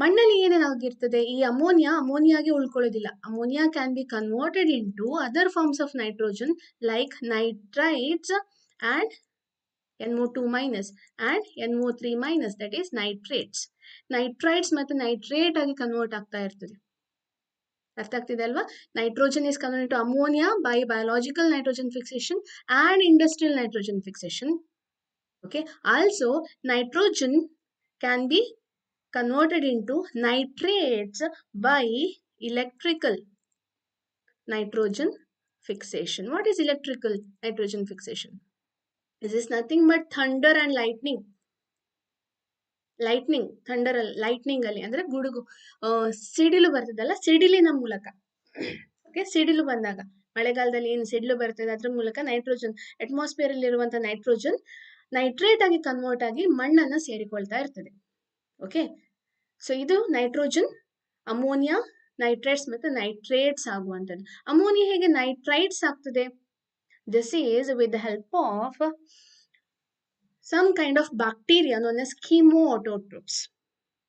ಮಣ್ಣಲ್ಲಿ ಏನೇನಾಗಿರ್ತದೆ, ಈ ಅಮೋನಿಯಾಗಿ ಉಳ್ಕೊಳ್ಳೋದಿಲ್ಲ. Ammonia can be converted into other forms of nitrogen like nitrites and NO2 minus and NO3 minus, that is nitrates. Nitrites ಮತ್ತು ನೈಟ್ರೇಟ್ ಆಗಿ ಕನ್ವರ್ಟ್ ಆಗ್ತಾ ಇರ್ತದೆ. ಅರ್ಥ ಆಗ್ತಿದೆ ಅಲ್ವಾ? Nitrogen is converted to ammonia by biological nitrogen fixation and industrial nitrogen fixation. Okay, also nitrogen can be converted into nitrates by electrical nitrogen fixation. What is electrical nitrogen fixation? This is nothing but thunder and lightning. Thunder lightning ಅಲ್ಲಿ ಅಂದ್ರೆ ಗುಡುಗು, ಸಿಡಿಲು ಬರ್ತದಲ್ಲ, ಸಿಡಿಲಿನ ಮೂಲಕ. Okay, ಸಿಡಿಲು ಬಂದಾಗ, ಮಳೆಗಾಲದಲ್ಲಿ ಏನು ಸಿಡಿಲು ಬರ್ತದೆ ಅದ್ರ ಮೂಲಕ ನೈಟ್ರೋಜನ್, ಅಟ್ಮಾಸ್ಫಿಯರ್ ಅಲ್ಲಿ ಇರುವಂತಹ ನೈಟ್ರೋಜನ್ ನೈಟ್ರೇಟ್ ಆಗಿ ಕನ್ವರ್ಟ್ ಆಗಿ ಮಣ್ಣನ್ನ ಸೇರಿಕೊಳ್ತಾ ಇರ್ತದೆ. ಓಕೆ, ಸೊ ಇದು ನೈಟ್ರೋಜನ್ ಅಮೋನಿಯಾ, ನೈಟ್ರೇಟ್ಸ್ ಮತ್ತು ನೈಟ್ರೇಟ್ಸ್ ಆಗುವಂಥದ್ದು. ಅಮೋನಿಯಾ ಹೇಗೆ ನೈಟ್ರೈಟ್ಸ್ ಆಗ್ತದೆ? This is with the help of some kind of bacteria known as chemoautotrophs.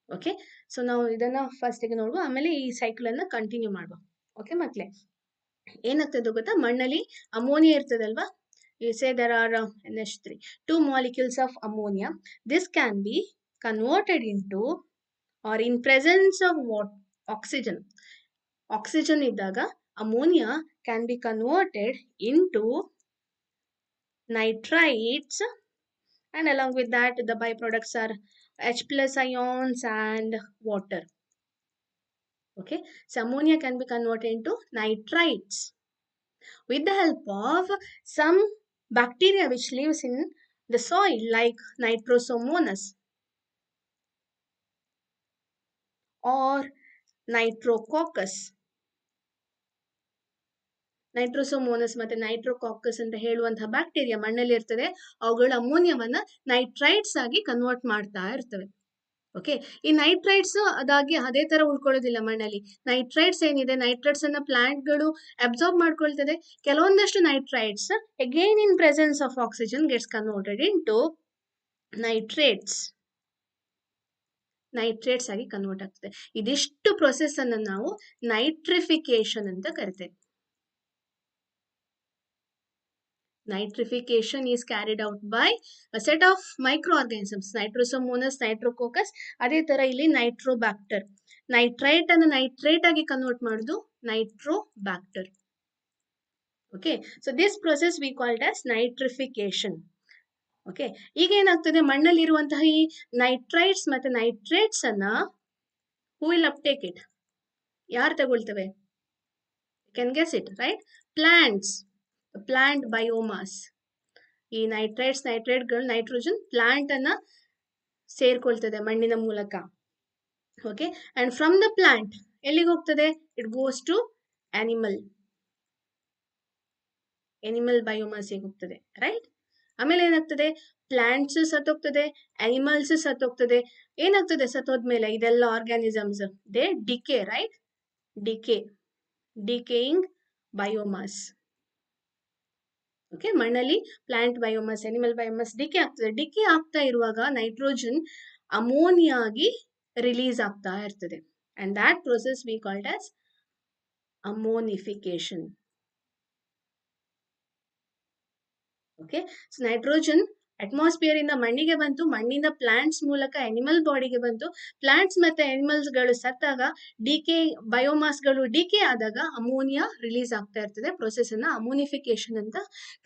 Okay, so ನಾವು ಇದನ್ನ ಫಸ್ಟ್ ಗೆ ನೋಡುವ, ಆಮೇಲೆ ಈ ಸೈಕಲ್ ಅನ್ನ ಕಂಟಿನ್ಯೂ ಮಾಡುವ. ಓಕೆ ಮಕ್ಕಳೇ, ಏನಾಗ್ತದೆ ಗೊತ್ತಾ? ಮಣ್ಣಲ್ಲಿ ಅಮೋನಿಯಾ ಇರ್ತದಲ್ವಾ, you say there are NH3, 2 molecules of ammonia. This can be converted into, or in presence of what, oxygen. Oxygen ಇದ್ದಾಗ ammonia can be converted into nitrites, and along with that the byproducts are H plus ions and water. Okay, so ammonia can be converted into nitrites with the help of some bacteria which lives in the soil like Nitrosomonas or Nitrococcus. ನೈಟ್ರೋಸೋಮೋನಸ್ ಮತ್ತೆ ನೈಟ್ರೋಕಾಕಸ್ ಅಂತ ಹೇಳುವಂತಹ bacteria ಮಣ್ಣಲ್ಲಿ ಇರ್ತದೆ. ಅವುಗಳು ಅಮೋನಿಯಾವನ್ನ nitrites ಆಗಿ convert ಮಾಡ್ತಾ ಇರ್ತವೆ. Okay, ಈ ನೈಟ್ರೈಟ್ಸ್ ಅದಾಗಿ ಅದೇ ತರ ಉಳ್ಕೊಳ್ಳೋದಿಲ್ಲ ಮಣ್ಣಲ್ಲಿ. ನೈಟ್ರೈಟ್ಸ್ ಏನಿದೆ, ನೈಟ್ರೈಟ್ಸ್ ಅನ್ನ ಪ್ಲಾಂಟ್ಗಳು ಅಬ್ಸಾರ್ಬ್ ಮಾಡ್ಕೊಳ್ತದೆ. ಕೆಲವೊಂದಷ್ಟು nitrites again in presence of oxygen gets converted into nitrates ಆಗಿ ಕನ್ವರ್ಟ್ ಆಗ್ತದೆ. ಇದಿಷ್ಟು ಪ್ರೊಸೆಸ್ ಅನ್ನ ನಾವು ನೈಟ್ರಿಫಿಕೇಶನ್ ಅಂತ ಕರಿತೇವೆ. Nitrification is carried out by a set of microorganisms, Nitrosomonas, Nitrococcus. ಅದೇ ತರ ಇಲ್ಲಿ ನೈಟ್ರೋಬ್ಯಾಕ್ಟರ್, ನೈಟ್ರೈಟ್ ಅನ್ನು ನೈಟ್ರೇಟ್ ಆಗಿ ಕನ್ವರ್ಟ್ ಮಾಡೋದು Nitrobacter. Okay, so this process we called as nitrification. Okay, ಈಗ ಏನಾಗ್ತದೆ, ಮಣ್ಣಲ್ಲಿ ಇರುವಂತಹ ಈ ನೈಟ್ರೈಟ್ಸ್ ಮತ್ತೆ ನೈಟ್ರೇಟ್ಸ್ ಅನ್ನ ಹೂ ವಿಲ್ ಅಪ್ಟೇಕ್ ಇಟ್? ಯಾರು ತಗೊಳ್ತವೆ? Can guess it, right? Plants, plant biomass. ಈ ನೈಟ್ರೇಟ್ಗಳು ನೈಟ್ರೋಜನ್ ಪ್ಲಾಂಟ್ ಅನ್ನ ಸೇರ್ಕೊಳ್ತದೆ ಮಣ್ಣಿನ ಮೂಲಕ. Okay, and from the plant ಎಲ್ಲಿಗೆ ಹೋಗ್ತದೆ? It goes to animal biomass ಹೋಗ್ತದೆ, ರೈಟ್? ಆಮೇಲೆ ಏನಾಗ್ತದೆ? ಪ್ಲಾಂಟ್ಸ್ ಸತ್ತೋಗ್ತದೆ, ಅನಿಮಲ್ಸ್ ಸತ್ತೋಗ್ತದೆ. ಏನಾಗ್ತದೆ ಸತ್ತೋದ್ಮೇಲೆ? ಇದೆಲ್ಲ organisms they decay, right? Decaying biomass. Okay, ಮಣ್ಣಲ್ಲಿ plant biomass, animal biomass decay ಆಗ್ತದೆ. ಡಿಕೆ ಆಗ್ತಾ ಇರುವಾಗ ನೈಟ್ರೋಜನ್ ಅಮೋನಿಯಾ ಆಗಿ ರಿಲೀಸ್ ಆಗ್ತಾ ಇರ್ತದೆ. And that process we called as ammonification. Okay, so nitrogen atmosphere ಇಂದ ಮಣ್ಣಿಗೆ ಬಂತು, ಮಣ್ಣಿಂದ ಪ್ಲಾಂಟ್ಸ್ ಮೂಲಕ ಅನಿಮಲ್ ಬಾಡಿಗೆ ಬಂತು. ಪ್ಲಾಂಟ್ಸ್ ಮತ್ತೆ ಅನಿಮಲ್ಸ್ ಗಳು ಸತ್ತಾಗ ಬಯೋಮಾಸ್ಗಳು ಡಿಕೆ ಆದಾಗ ಅಮೋನಿಯಾ ರಿಲೀಸ್ ಆಗ್ತಾ ಇರ್ತದೆ. ಪ್ರೊಸೆಸ್ ಅನ್ನ ಅಮೋನಿಫಿಕೇಶನ್ ಅಂತ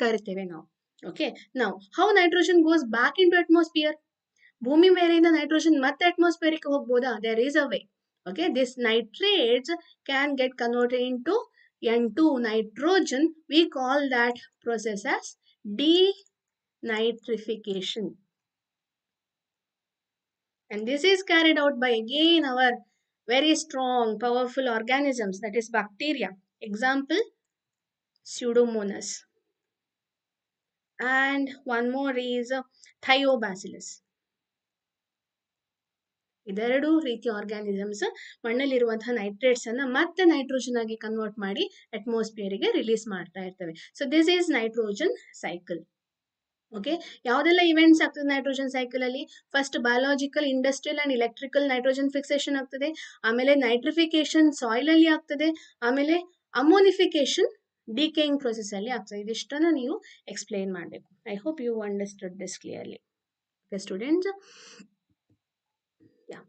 ಕರಿತೇವೆ ನಾವು. ಓಕೆ, ನಾವು how nitrogen goes back into atmosphere? ಭೂಮಿ ಮೇಲಿಂದ ನೈಟ್ರೋಜನ್ ಮತ್ತೆ ಅಟ್ಮಾಸ್ಫಿಯರ್ಗೆ ಹೋಗ್ಬೋದಾ? There is a way. Okay, this nitrates can get converted into N2 nitrogen. We call that process as nitrification. And this is carried out by again our very strong, powerful organisms, that is bacteria. Example, Pseudomonas. And one more is Thiobacillus. ಇದೆರಡು ರೀತಿಯ organisms ಮಣ್ಣಲ್ಲಿರುವಂತಹ nitrates ಅನ್ನ ಮತ್ತೆ nitrogen ಆಗಿ convert ಮಾಡಿ ಅಟ್ಮಾಸ್ಫಿಯರ್ಗೆ release ಮಾಡ್ತಾ ಇರ್ತವೆ. So this is nitrogen cycle. Okay, ಯಾವುದೆಲ್ಲ events ಆಗ್ತದೆ ನೈಟ್ರೋಜನ್ ಸೈಕಲ್ ಅಲ್ಲಿ? First biological, industrial and electrical nitrogen fixation ಆಗ್ತದೆ. ಆಮೇಲೆ ನೈಟ್ರಿಫಿಕೇಶನ್ ಸಾಯಿಲ್ ಅಲ್ಲಿ ಆಗ್ತದೆ. ಆಮೇಲೆ ಅಮೋನಿಫಿಕೇಶನ್ ಡಿಕೇಯಿಂಗ್ ಪ್ರೊಸೆಸ್ ಅಲ್ಲಿ ಆಗ್ತದೆ. ಇದಿಷ್ಟನ್ನ ನೀವು ಎಕ್ಸ್ಪ್ಲೇನ್ ಮಾಡಬೇಕು. I hope you understood this clearly. Okay students, yeah.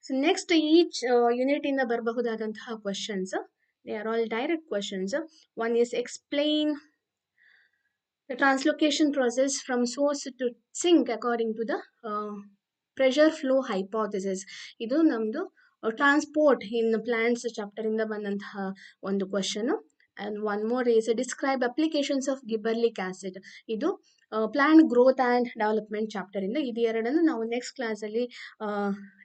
So next each unit ಇಂದ ಬರಬಹುದಾದಂತಹ questions, they are all direct questions. One is explain the translocation process from source to sink according to the pressure flow hypothesis. ಇದು ನಮ್ದು transport ಇನ್ plants chapter ಇಂದ ಬಂದಂತಹ ಒಂದು question. And one more is describe applications of gibberellic acid. ಇದು plant growth and development chapter ಇಂದ. ಇದು ಎರಡನ್ನು ನಾವು ನೆಕ್ಸ್ಟ್ ಕ್ಲಾಸಲ್ಲಿ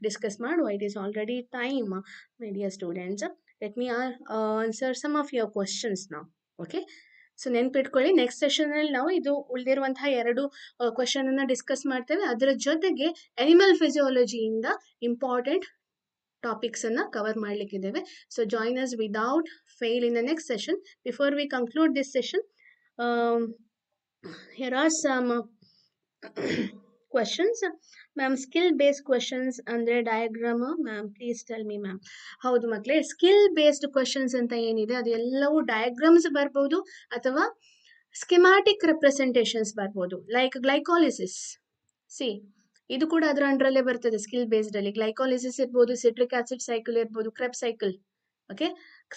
ಡಿಸ್ಕಸ್ ಮಾಡುವ. It is already time, my dear students. Let me answer some of your questions ನಾವು. Okay, so ನೆನ್ಪಿಟ್ಕೊಳ್ಳಿ, next session ಅಲ್ಲಿ ನಾವು ಇದು ಉಳಿದಿರುವಂತಹ ಎರಡು ಕ್ವಶನ್ ಅನ್ನ ಡಿಸ್ಕಸ್ ಮಾಡ್ತೇವೆ. ಅದರ ಜೊತೆಗೆ ಅನಿಮಲ್ ಫಿಸಿಯಾಲಜಿಯಿಂದ ಇಂಪಾರ್ಟೆಂಟ್ ಟಾಪಿಕ್ಸ್ ಅನ್ನ ಕವರ್ ಮಾಡ್ಲಿಕ್ಕಿದ್ದೇವೆ. So join us without fail in the next session. Before we conclude this session, here are some questions. Ma'am, skill based questions ಅಂದ್ರೆ diagram ma'am, please tell me ma'am. ಹೌದು ಮಕ್ಕಳೇ, skill based questions ಅಂತ ಏನಿದೆ ಅದು ಎಲ್ಲವೂ diagrams ಬರ್ಬೋದು ಅಥವಾ schematic representations ಬರ್ಬೋದು. ಲೈಕ್ ಗ್ಲೈಕಾಲಿಸಿಸ್, ಸಿ ಇದು ಕೂಡ ಅದರ ಅಂಡರಲ್ಲೇ ಬರ್ತದೆ. ಸ್ಕಿಲ್ ಬೇಸ್ಡ್ ಅಲ್ಲಿ ಗ್ಲೈಕಾಲಿಸಿಸ್ ಇರ್ಬೋದು, ಸಿಟ್ರಿಕ್ ಆಸಿಡ್ ಸೈಕಲ್ ಇರ್ಬೋದು, Kreb cycle. Okay,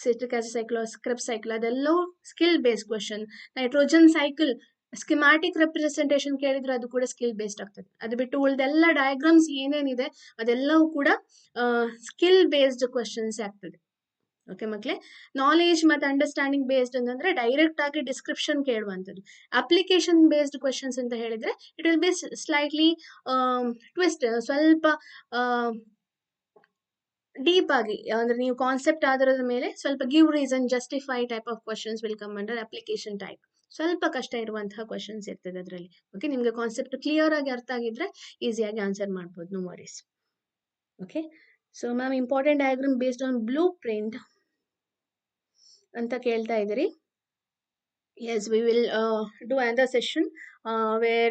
citric acid cycle, Kreb cycle, ಅದೆಲ್ಲವೂ skill based question. Nitrogen cycle schematic representation ಕೇಳಿದ್ರೆ ಅದು ಕೂಡ ಸ್ಕಿಲ್ ಬೇಸ್ಡ್ ಆಗ್ತದೆ. ಅದು ಬಿಟ್ಟು ಉಳಿದೆಲ್ಲ ಡಯಾಗ್ರಾಮ್ಸ್ ಏನೇನಿದೆ ಅದೆಲ್ಲವೂ ಕೂಡ ಸ್ಕಿಲ್ ಬೇಸ್ಡ್ ಕ್ವಶನ್ಸ್ ಆಗ್ತದೆ. ಓಕೆ ಮಕ್ಕಳೇ, ನಾಲೆಜ್ ಮತ್ತು ಅಂಡರ್ಸ್ಟ್ಯಾಂಡಿಂಗ್ ಬೇಸ್ಡ್ ಅಂತಂದ್ರೆ ಡೈರೆಕ್ಟ್ ಆಗಿ ಡಿಸ್ಕ್ರಿಪ್ಷನ್ ಕೇಳುವಂಥದ್ದು. ಅಪ್ಲಿಕೇಶನ್ ಬೇಸ್ಡ್ ಕ್ವಶನ್ಸ್ ಅಂತ ಹೇಳಿದ್ರೆ it will be slightly twist, ಸ್ವಲ್ಪ ಡೀಪ್ ಆಗಿ, ಅಂದ್ರೆ ನೀವು ಕಾನ್ಸೆಪ್ಟ್ ಆಧಾರದ ಮೇಲೆ ಸ್ವಲ್ಪ give reason, justify type of questions will come under application type. ಸ್ವಲ್ಪ ಕಷ್ಟ ಇರುವಂತಹ ಕ್ವಶನ್ಸ್ ಇರ್ತದೆ ಅದರಲ್ಲಿ. ಓಕೆ, ನಿಮ್ಗೆ ಕಾನ್ಸೆಪ್ಟ್ ಕ್ಲಿಯರ್ ಆಗಿ ಅರ್ಥ ಆಗಿದ್ರೆ ಈಸಿಯಾಗಿ ಆನ್ಸರ್ ಮಾಡ್ಬೋದು, no worries. Okay, so ma'am important diagram based on blue print ಅಂತ ಕೇಳ್ತಾ ಇದ್ದೀರಿ. Yes, we will do another session where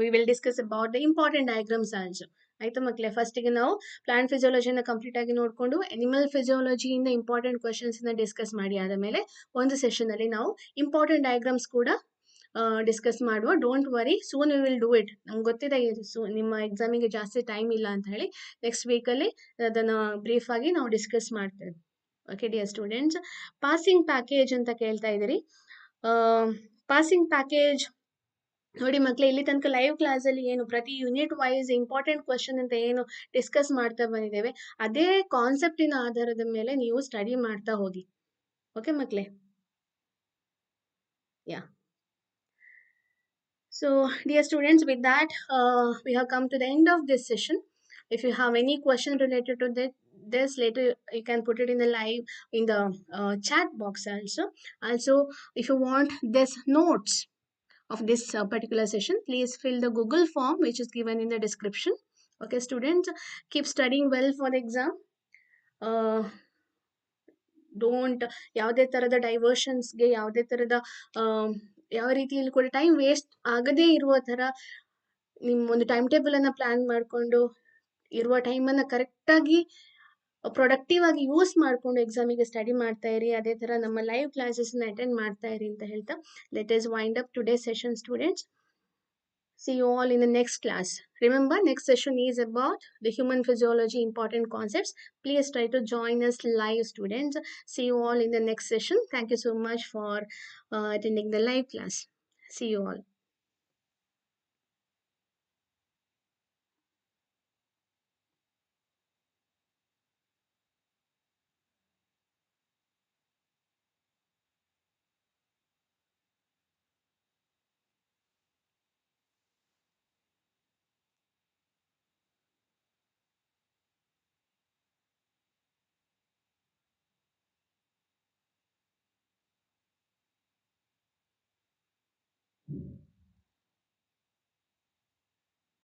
we will discuss about the important diagrams also. ಆಯ್ತಾ ಮಕ್ಕಳೇ, ಫಸ್ಟಿಗೆ ನಾವು ಪ್ಲಾಂಟ್ ಫಿಸಿಯಾಲಜಿನ ಕಂಪ್ಲೀಟ್ ಆಗಿ ನೋಡಿಕೊಂಡು ಅನಿಮಲ್ ಫಿಸಿಯಾಲಜಿಯಿಂದ ಇಂಪಾರ್ಟೆಂಟ್ ಕ್ವಶನ್ಸ್ ಡಿಸ್ಕಸ್ ಮಾಡಿ ಆದ ಮೇಲೆ ಒಂದು ಸೆಷನ್ ಅಲ್ಲಿ ನಾವು ಇಂಪಾರ್ಟೆಂಟ್ ಡಯಾಗ್ರಾಮ್ಸ್ ಕೂಡ ಡಿಸ್ಕಸ್ ಮಾಡುವ. Don't worry, soon we will do it. ನಮ್ಗೆ ಗೊತ್ತಿದೆ ನಿಮ್ಮ ಎಕ್ಸಾಮಿಗೆ ಜಾಸ್ತಿ ಟೈಮ್ ಇಲ್ಲ ಅಂತ ಹೇಳಿ. ನೆಕ್ಸ್ಟ್ ವೀಕಲ್ಲಿ ಅದನ್ನು ಬ್ರೀಫ್ ಆಗಿ ನಾವು ಡಿಸ್ಕಸ್ ಮಾಡ್ತೇವೆ. Okay dear students, passing package ಅಂತ ಕೇಳ್ತಾ ಇದ್ದೀರಿ. ಪಾಸಿಂಗ್ ಪ್ಯಾಕೇಜ್ ನೋಡಿ ಮಕ್ಕಳೇ, ಇಲ್ಲಿ ತನಕ ಲೈವ್ ಕ್ಲಾಸ್ ಅಲ್ಲಿ ಏನು ಪ್ರತಿ ಯೂನಿಟ್ ವೈಸ್ ಇಂಪಾರ್ಟೆಂಟ್ ಕ್ವಶನ್ ಅಂತ ಏನು ಡಿಸ್ಕಸ್ ಮಾಡ್ತಾ ಬಂದಿದ್ದೇವೆ, ಅದೇ ಕಾನ್ಸೆಪ್ಟಿನ ಆಧಾರದ ಮೇಲೆ ನೀವು ಸ್ಟಡಿ ಮಾಡ್ತಾ ಹೋಗಿ. ಓಕೆ ಮಕ್ಕಳೇ, ಯಾ. So dear students, with that we have come to the end of this session. If you have any question related to this, later you can put it in the live in the chat box also. Also, if you want this notes of this particular session, please fill the Google form which is given in the description. Okay students, keep studying well for the exam. Don't ಯಾವುದೇ ತರದ ಡೈವರ್ಷನ್ಸ್ಗೆ, ಯಾವುದೇ ತರದ ಯಾವ ರೀತಿಯಲ್ಲಿ ಕೂಡ time waste ಆಗದೇ ಇರುವ ಥರ ನಿಮ್ಮ ಒಂದು ಟೈಮ್ ಟೇಬಲ್ ಅನ್ನ ಪ್ಲಾನ್ ಮಾಡಿಕೊಂಡು ಇರುವ ಟೈಮನ್ನು ಕರೆಕ್ಟಾಗಿ ಪ್ರೊಡಕ್ಟಿವ್ ಆಗಿ ಯೂಸ್ ಮಾಡಿಕೊಂಡು ಎಕ್ಸಾಮಿಗೆ ಸ್ಟಡಿ ಮಾಡ್ತಾ ಇರಿ. ಅದೇ ಥರ ನಮ್ಮ ಲೈವ್ ಕ್ಲಾಸಸ್ನ ಅಟೆಂಡ್ ಮಾಡ್ತಾ ಇರಿ ಅಂತ ಹೇಳ್ತಾ, let us wind up today session students. See you all in the next class. Remember, next session is about the human physiology important concepts. Please try to join us live, students. See you all in the next session. Thank you so much for attending the live class. See you all.